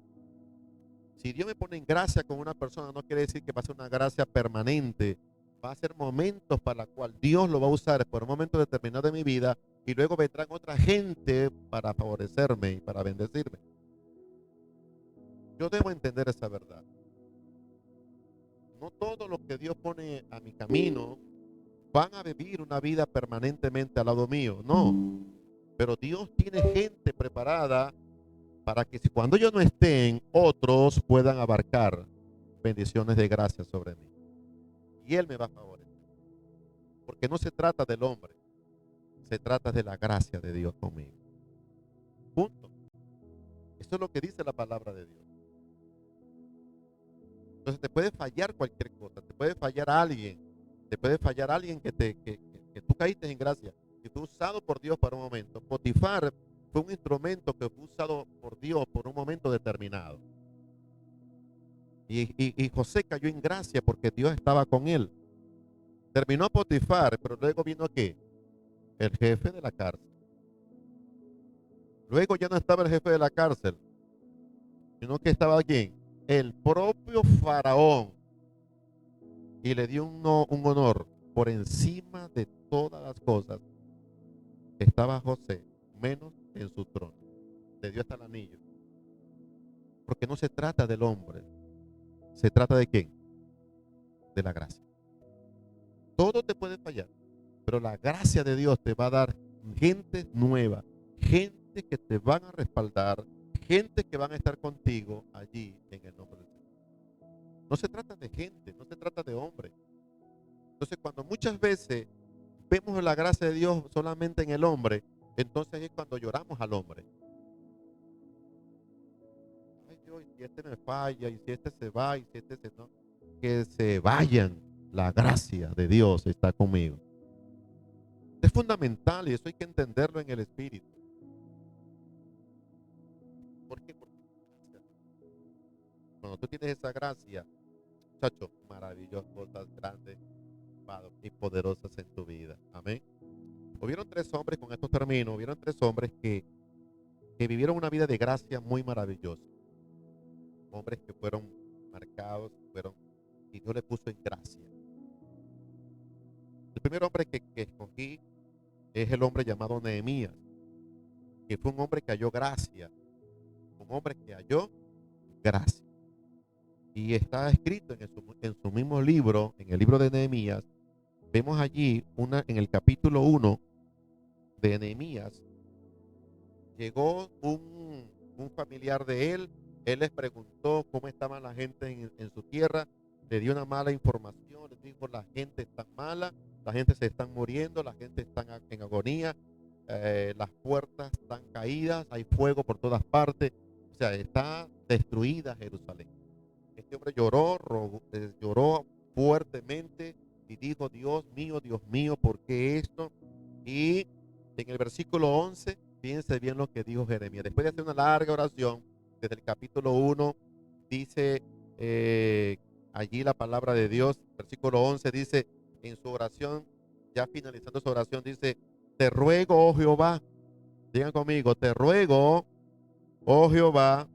Si Dios me pone en gracia con una persona, no quiere decir que va a ser una gracia permanente. Va a ser momentos para los cuales Dios lo va a usar por un momento determinado de mi vida y luego vendrán otra gente para favorecerme y para bendecirme. Yo debo entender esa verdad. No todo lo que Dios pone a mi camino van a vivir una vida permanentemente al lado mío. No. Pero Dios tiene gente preparada para que si cuando yo no estén, otros puedan abarcar bendiciones de gracia sobre mí. Y Él me va a favorecer. Porque no se trata del hombre, se trata de la gracia de Dios conmigo. Punto. Eso es lo que dice la palabra de Dios. Entonces te puede fallar cualquier cosa, te puede fallar alguien, te puede fallar alguien que tú caíste en gracia y fue usado por Dios para un momento. Potifar fue un instrumento que fue usado por Dios por un momento determinado. Y José cayó en gracia porque Dios estaba con él. Terminó Potifar, pero luego vino ¿qué? El jefe de la cárcel. Luego ya no estaba el jefe de la cárcel, sino que estaba ¿quién? El propio faraón. Y le dio un honor por encima de todas las cosas. Estaba José, menos en su trono. Le dio hasta el anillo. Porque no se trata del hombre, se trata de quién? De la gracia. Todo te puede fallar, pero la gracia de Dios te va a dar gente nueva, gente que te van a respaldar, gente que van a estar contigo allí en el nombre de Dios. No se trata de gente, no se trata de hombre. Entonces, cuando muchas veces vemos la gracia de Dios solamente en el hombre, entonces es cuando lloramos al hombre. Ay Dios, y si este me falla, y si este se va, y si este se no, que se vayan. La gracia de Dios está conmigo. Es fundamental y eso hay que entenderlo en el espíritu. ¿Por qué? Porque cuando tú tienes esa gracia, muchachos, maravillosas cosas grandes y poderosas en tu vida. Amén. Hubieron tres hombres, con esto termino, hubieron tres hombres que vivieron una vida de gracia muy maravillosa. Hombres que fueron marcados, y Dios les puso en gracia. El primer hombre que escogí es el hombre llamado Nehemías, que fue un hombre que halló gracia, un hombre que halló gracia. Y está escrito en su mismo libro, en el libro de Nehemías, vemos allí en el capítulo 1 de Nehemías, llegó un familiar de él les preguntó cómo estaban la gente en su tierra, le dio una mala información, les dijo la gente está mala, la gente se está muriendo, la gente está en agonía, las puertas están caídas, hay fuego por todas partes, o sea, está destruida Jerusalén. Este hombre lloró fuertemente y dijo, Dios mío, ¿por qué esto? Y en el versículo 11, fíjense bien lo que dijo Jeremías. Después de hacer una larga oración, desde el capítulo 1, dice allí la palabra de Dios, versículo 11 dice, en su oración, ya finalizando su oración, dice, te ruego, oh Jehová, digan conmigo, te ruego, oh Jehová,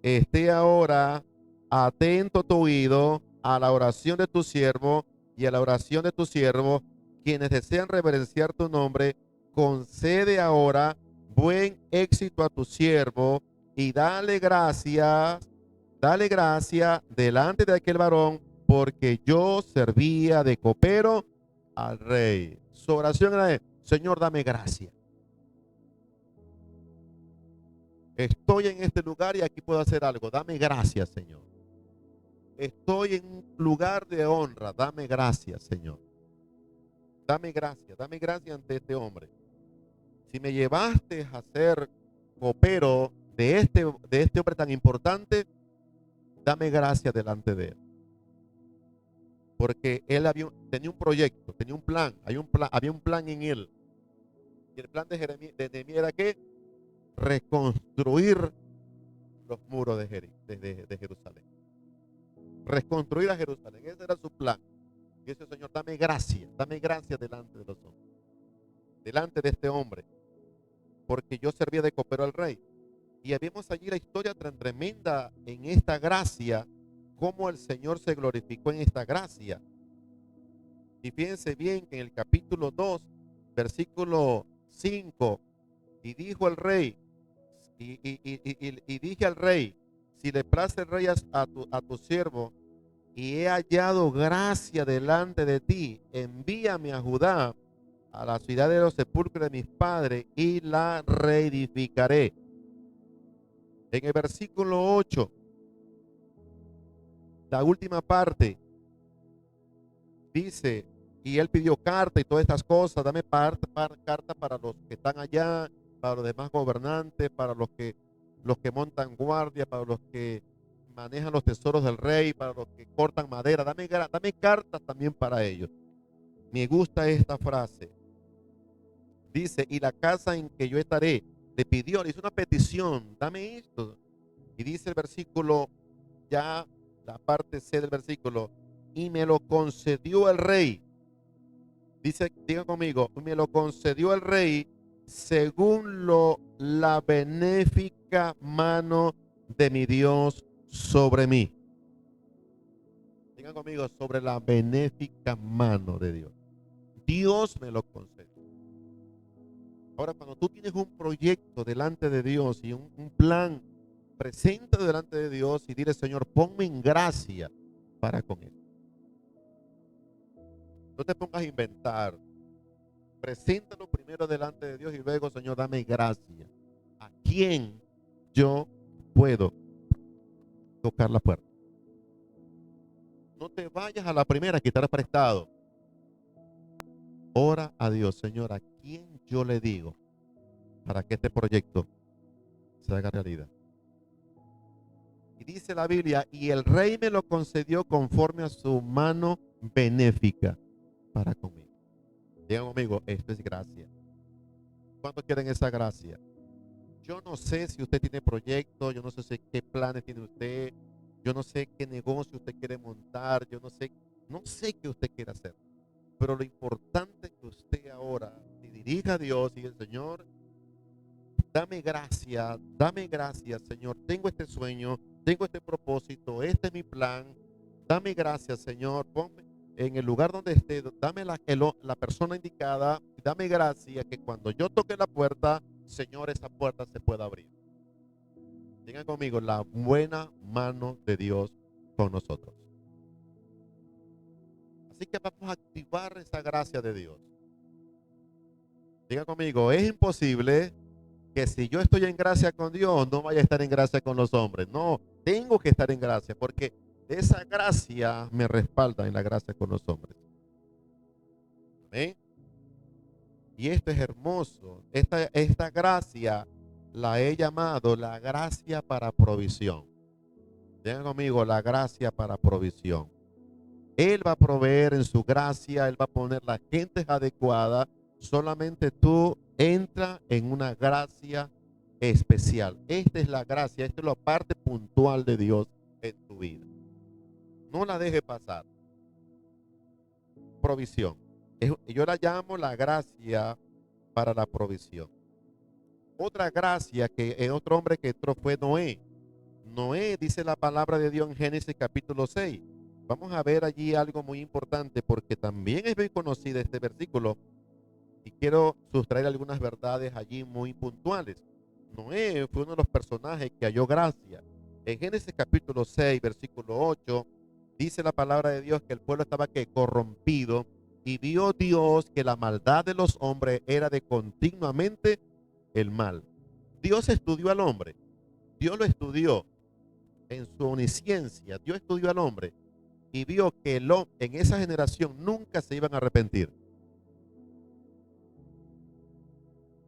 esté ahora atento tu oído a la oración de tu siervo y a la oración de tu siervo, quienes desean reverenciar tu nombre, concede ahora buen éxito a tu siervo y dale gracia delante de aquel varón, porque yo servía de copero al rey. Su oración era, Señor, dame gracia. Estoy en este lugar y aquí puedo hacer algo. Dame gracias, Señor. Estoy en un lugar de honra. Dame gracias, Señor. Dame gracias ante este hombre. Si me llevaste a ser copero de este hombre tan importante, dame gracias delante de él. Porque él tenía un proyecto, tenía un plan, había un plan en él. Y el plan de Nehemías era que reconstruir los muros de Jerusalén. Reconstruir a Jerusalén. Ese era su plan. Dice, Señor, dame gracia delante de los hombres, delante de este hombre, porque yo servía de copero al rey. Y vimos allí la historia tan tremenda en esta gracia, cómo el Señor se glorificó en esta gracia. Y fíjense bien que en el capítulo 2, versículo 5, y dijo el rey, y dije al rey, si le place el rey a tu siervo, y he hallado gracia delante de ti, envíame a Judá, a la ciudad de los sepulcros de mis padres, y la reedificaré. En el versículo 8, la última parte, dice, y él pidió carta y todas estas cosas, dame carta para los que están allá, para los demás gobernantes, para los que montan guardia, para los que manejan los tesoros del rey, para los que cortan madera, dame cartas también para ellos. Me gusta esta frase. Dice, y la casa en que yo estaré, le pidió, le hizo una petición, dame esto. Y dice el versículo, ya la parte C del versículo, y me lo concedió el rey. Dice, diga conmigo, me lo concedió el rey según la benéfica mano de mi Dios sobre mí. Digan conmigo, sobre la benéfica mano de Dios. Dios me lo concedió. Ahora, cuando tú tienes un proyecto delante de Dios y un plan, presenta delante de Dios y dile, Señor, ponme en gracia para con él. No te pongas a inventar. Preséntalo primero delante de Dios y luego, Señor, dame gracia. ¿A quién yo puedo tocar la puerta? No te vayas a la primera a quitar prestado. Ora a Dios, Señor, ¿a quién yo le digo para que este proyecto se haga realidad? Y dice la Biblia, y el rey me lo concedió conforme a su mano benéfica para conmigo. Digan conmigo, esto es gracia. ¿Cuántos quieren esa gracia? Yo no sé si usted tiene proyectos, yo no sé qué planes tiene usted, yo no sé qué negocio usted quiere montar, yo no sé qué usted quiere hacer. Pero lo importante es que usted ahora se dirija a Dios y el Señor, dame gracias, Señor. Tengo este sueño, tengo este propósito, este es mi plan. Dame gracias, Señor. Ponme en el lugar donde esté, dame la persona indicada. Dame gracias que cuando yo toque la puerta, Señor, esa puerta se pueda abrir. Digan conmigo, la buena mano de Dios con nosotros. Así que vamos a activar esa gracia de Dios. Digan conmigo, es imposible que si yo estoy en gracia con Dios, no vaya a estar en gracia con los hombres. No, tengo que estar en gracia porque esa gracia me respalda en la gracia con los hombres. Amén. Y esto es hermoso. Esta gracia la he llamado la gracia para provisión. Digan conmigo, la gracia para provisión. Él va a proveer en su gracia, Él va a poner las gentes adecuadas. Solamente tú entra en una gracia especial. Esta es la gracia, esta es la parte puntual de Dios en tu vida. No la deje pasar. Provisión. Yo la llamo la gracia para la provisión. Otra gracia que otro hombre que entró fue Noé. Noé dice la palabra de Dios en Génesis capítulo 6. Vamos a ver allí algo muy importante porque también es bien conocido este versículo y quiero sustraer algunas verdades allí muy puntuales. Noé fue uno de los personajes que halló gracia. En Génesis capítulo 6, versículo 8, dice la palabra de Dios que el pueblo estaba que corrompido y vio Dios que la maldad de los hombres era de continuamente el mal. Dios estudió al hombre, Dios lo estudió en su omnisciencia, Dios estudió al hombre y vio que en esa generación nunca se iban a arrepentir.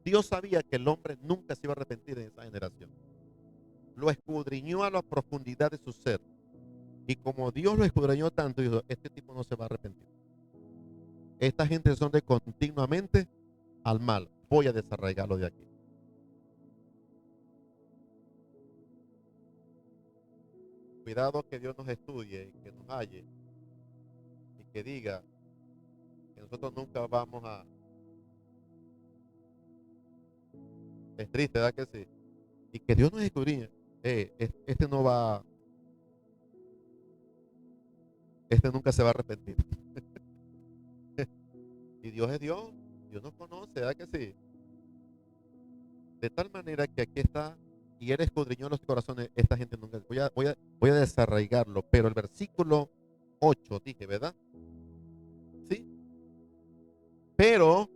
Dios sabía que el hombre nunca se iba a arrepentir en esa generación. Lo escudriñó a la profundidad de su ser. Y como Dios lo escudriñó tanto, dijo, este tipo no se va a arrepentir. Esta gente son de continuamente al mal. Voy a desarraigarlo de aquí. Cuidado que Dios nos estudie, que nos halle y que diga que nosotros nunca vamos a... Es triste, ¿verdad que sí? Y que Dios nos escudriña. Este no va, este nunca se va a arrepentir. Y Dios es Dios, Dios nos conoce, ¿verdad que sí? De tal manera que aquí está, y Él escudriñó los corazones, esta gente nunca... Voy a desarraigarlo, pero el versículo 8 dije, ¿verdad? Sí. Pero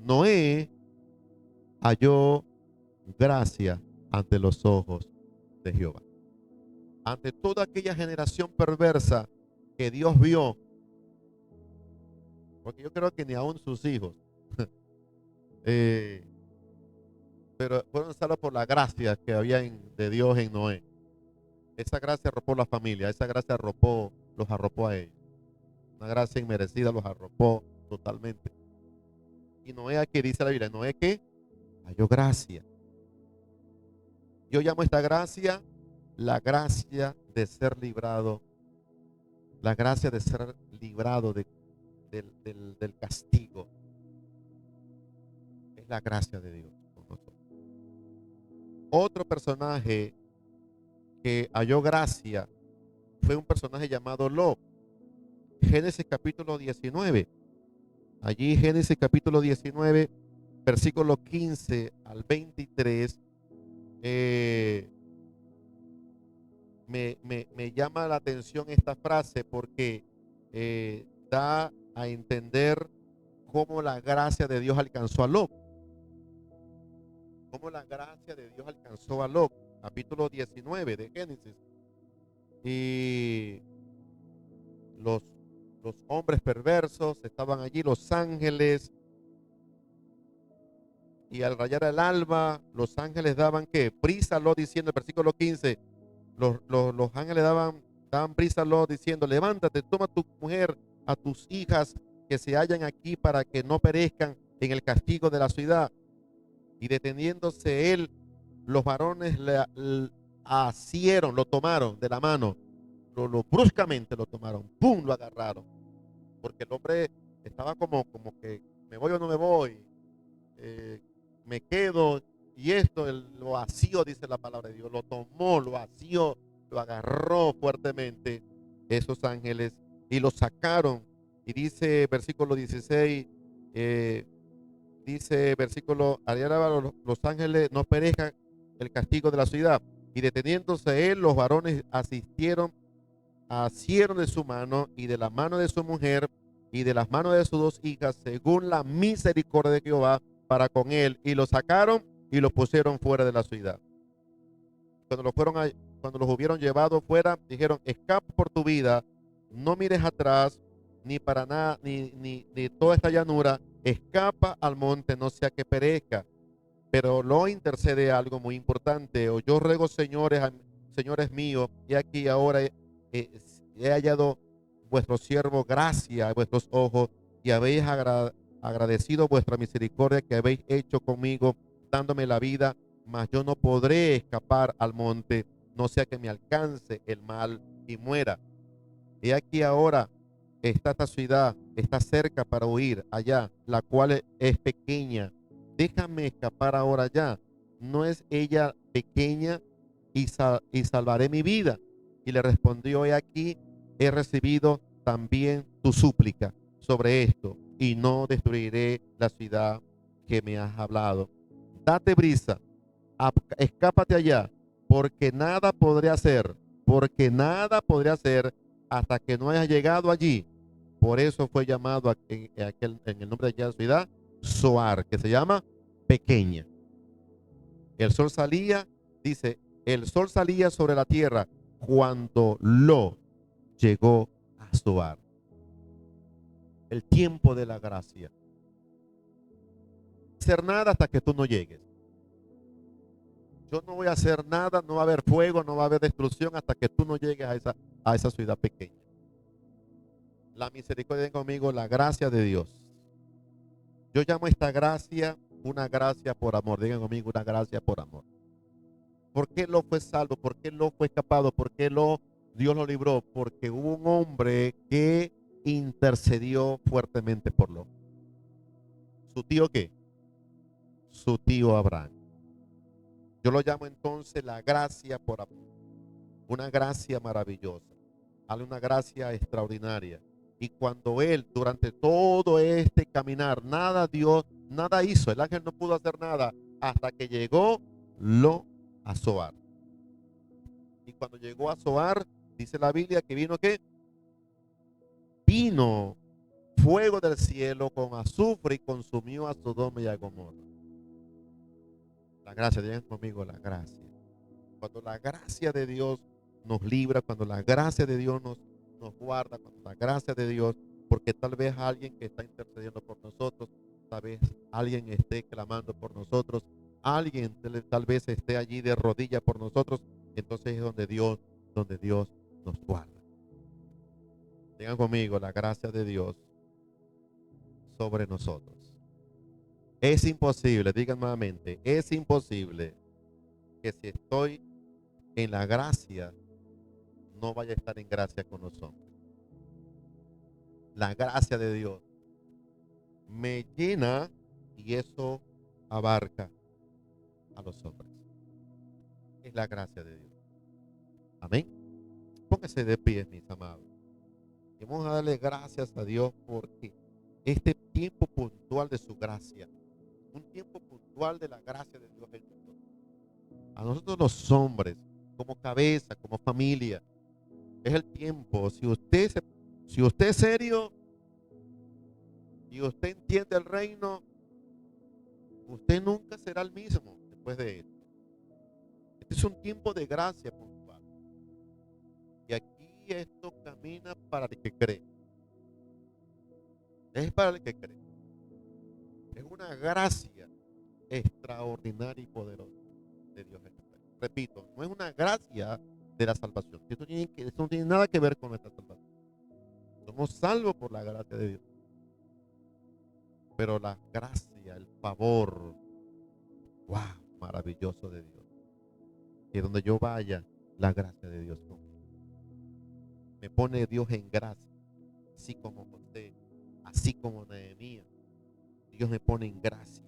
Noé halló gracia ante los ojos de Jehová. Ante toda aquella generación perversa que Dios vio, porque yo creo que ni aún sus hijos, eh, pero fueron salvos por la gracia que había de Dios en Noé. Esa gracia arropó la familia, esa gracia los arropó a ellos. Una gracia inmerecida los arropó totalmente. Y Noé, aquí dice la Biblia, Noé que halló gracia. Yo llamo esta gracia la gracia de ser librado, la gracia de ser librado del castigo. Es la gracia de Dios con nosotros. Otro personaje que halló gracia fue un personaje llamado Lot. Génesis capítulo 19. Allí Génesis capítulo 19, versículo 15 al 23, me llama la atención esta frase porque da a entender cómo la gracia de Dios alcanzó a Lot. Cómo la gracia de Dios alcanzó a Lot. Capítulo 19 de Génesis. Y los, los hombres perversos estaban allí, los ángeles. Y al rayar el alba, los ángeles daban ¿qué? Prisa a Lot diciendo, el versículo 15, los ángeles daban prisa a Lot diciendo, levántate, toma a tu mujer, a tus hijas que se hallan aquí para que no perezcan en el castigo de la ciudad. Y deteniéndose él, los varones le asieron, lo tomaron de la mano, bruscamente lo tomaron, ¡pum! Lo agarraron. Porque el hombre estaba como que, ¿me voy o no me voy? Me quedo, y esto lo asió, dice la palabra de Dios, lo tomó, lo asió, lo agarró fuertemente esos ángeles y lo sacaron. Y dice versículo 16, dice versículo, los ángeles no perezcan el castigo de la ciudad. Y deteniéndose él, los varones asieron de su mano y de la mano de su mujer y de las manos de sus dos hijas, según la misericordia de Jehová para con él, y lo sacaron y lo pusieron fuera de la ciudad. Cuando los hubieron llevado fuera, dijeron, escapa por tu vida, no mires atrás, ni para nada, ni toda esta llanura, escapa al monte, no sea que perezca. Pero lo intercede algo muy importante. O yo ruego, señores míos, y aquí ahora he hallado vuestro siervo gracia a vuestros ojos, y habéis agradecido vuestra misericordia que habéis hecho conmigo, dándome la vida, mas yo no podré escapar al monte, no sea que me alcance el mal y muera. Y aquí ahora está esta ciudad, está cerca para huir allá, la cual es pequeña. Déjame escapar ahora ya. ¿No es ella pequeña y salvaré mi vida? Y le respondió, he aquí, he recibido también tu súplica sobre esto, y no destruiré la ciudad que me has hablado. Date prisa, escápate allá, porque nada podré hacer hasta que no hayas llegado allí. Por eso fue llamado en el nombre de aquella ciudad Zoar, que se llama pequeña. El sol salía, dice, el sol salía sobre la tierra cuando Lot llegó a Zoar. El tiempo de la gracia. No hacer nada hasta que tú no llegues. Yo no voy a hacer nada, no va a haber fuego, no va a haber destrucción hasta que tú no llegues a esa ciudad pequeña. La misericordia conmigo, la gracia de Dios. Yo llamo esta gracia una gracia por amor. Digan conmigo, una gracia por amor. ¿Por qué Lot fue salvo? ¿Por qué Lot fue escapado? ¿Por qué Dios lo libró? Porque hubo un hombre que intercedió fuertemente por Lot. ¿Su tío qué? Su tío Abraham. Yo lo llamo entonces la gracia por Abraham. Una gracia maravillosa. Una gracia extraordinaria. Y cuando él, durante todo este caminar, nada hizo. El ángel no pudo hacer nada hasta que llegó a Zoar. Y cuando llegó a Zoar, dice la Biblia que vino ¿qué? Vino fuego del cielo con azufre y consumió a Sodoma y a Gomorra. La gracia, digan conmigo, la gracia. Cuando la gracia de Dios nos libra, cuando la gracia de Dios nos guarda, cuando la gracia de Dios, porque tal vez alguien que está intercediendo por nosotros, tal vez alguien esté clamando por nosotros, alguien tal vez esté allí de rodillas por nosotros, entonces es donde Dios nos guarda. Digan conmigo, la gracia de Dios sobre nosotros. Es imposible, digan nuevamente, es imposible que si estoy en la gracia, no vaya a estar en gracia con los hombres. La gracia de Dios me llena y eso abarca a los hombres. Es la gracia de Dios. Amén. Póngase de pie, mis amados. Y vamos a darle gracias a Dios porque este tiempo puntual de su gracia, un tiempo puntual de la gracia de Dios en nosotros. A nosotros los hombres, como cabeza, como familia, es el tiempo. Si usted es serio y usted entiende el reino, usted nunca será el mismo después de esto. Este es un tiempo de gracia puntual. Y aquí esto camina para el que cree. Es para el que cree. Es una gracia extraordinaria y poderosa de Dios. Repito, no es una gracia de la salvación. Esto no tiene nada que ver con nuestra salvación. Somos salvos por la gracia de Dios. Pero la gracia, el favor, wow, maravilloso de Dios. Que donde yo vaya, la gracia de Dios conmigo. Me pone Dios en gracia, así como José, así como Nehemías. Dios me pone en gracia.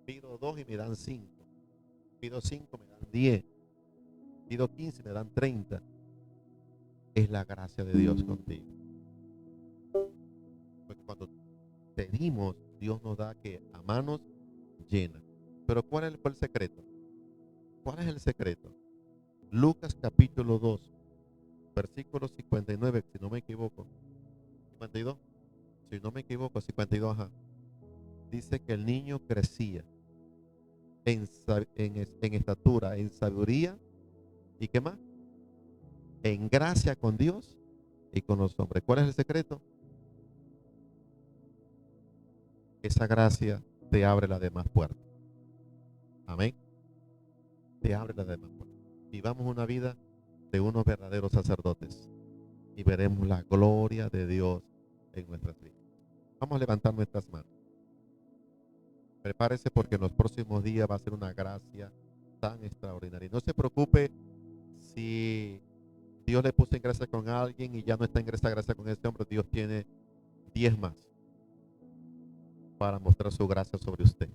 Pido 2 y me dan 5. Pido 5, me dan 10. Pido 15, me dan 30. Es la gracia de Dios contigo. Porque cuando pedimos, Dios nos da que a manos llenas. Pero ¿cuál fue el secreto? ¿Cuál es el secreto? Lucas capítulo 2, versículo 59, si no me equivoco. 52, si no me equivoco, 52, ajá. Dice que el niño crecía en estatura, en sabiduría y ¿qué más? En gracia con Dios y con los hombres. ¿Cuál es el secreto? Esa gracia te abre las demás puertas. Amén. Te abre las demás puertas. Vivamos una vida de unos verdaderos sacerdotes y veremos la gloria de Dios en nuestras vidas. Vamos a levantar nuestras manos. Prepárese porque en los próximos días va a ser una gracia tan extraordinaria. Y no se preocupe si Dios le puso en gracia con alguien y ya no está en gracia con ese hombre. Dios tiene 10 más para mostrar su gracia sobre usted.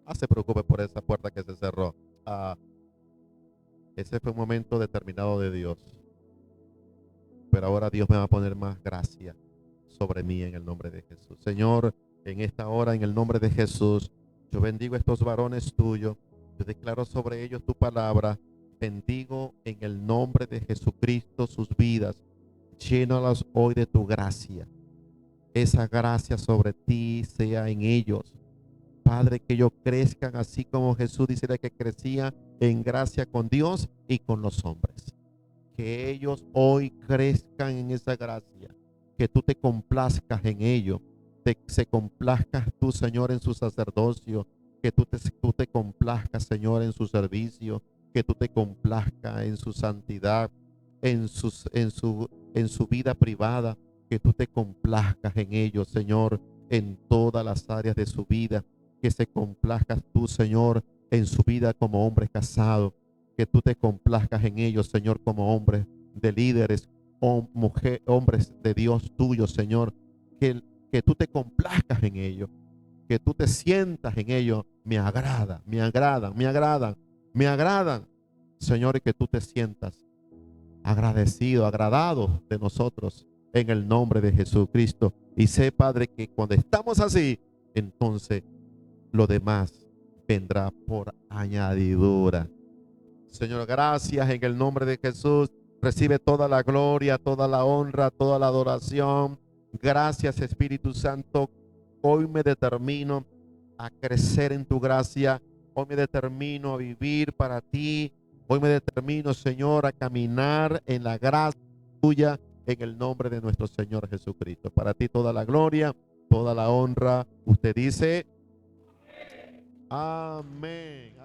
No se preocupe por esa puerta que se cerró. Ese fue un momento determinado de Dios. Pero ahora Dios me va a poner más gracia sobre mí en el nombre de Jesús. Señor, en esta hora, en el nombre de Jesús, yo bendigo a estos varones tuyos. Yo declaro sobre ellos tu palabra. Bendigo en el nombre de Jesucristo sus vidas. Llénalas hoy de tu gracia. Esa gracia sobre ti sea en ellos. Padre, que ellos crezcan así como Jesús dice que crecía en gracia con Dios y con los hombres. Que ellos hoy crezcan en esa gracia. Que tú te complazcas en ellos. Se complazcas tú, Señor, en su sacerdocio. Que tú te complazcas, Señor, en su servicio. Que tú te complazcas en su santidad, en su vida privada. Que tú te complazcas en ellos, Señor, en todas las áreas de su vida. Que se complazcas tú, Señor, en su vida como hombre casado. Que tú te complazcas en ellos, Señor, como hombres de líderes, hombres de Dios tuyos, Señor, que tú te complazcas en ellos, que tú te sientas en ellos, me agrada, me agradan, me agradan, me agradan, Señor, y que tú te sientas agradecido, agradado de nosotros en el nombre de Jesucristo. Y sé, Padre, que cuando estamos así, entonces lo demás vendrá por añadidura. Señor, gracias en el nombre de Jesús. Recibe toda la gloria, toda la honra, toda la adoración. Gracias, Espíritu Santo. Hoy me determino a crecer en tu gracia. Hoy me determino a vivir para ti. Hoy me determino, Señor, a caminar en la gracia tuya en el nombre de nuestro Señor Jesucristo. Para ti toda la gloria, toda la honra. Usted dice, amén.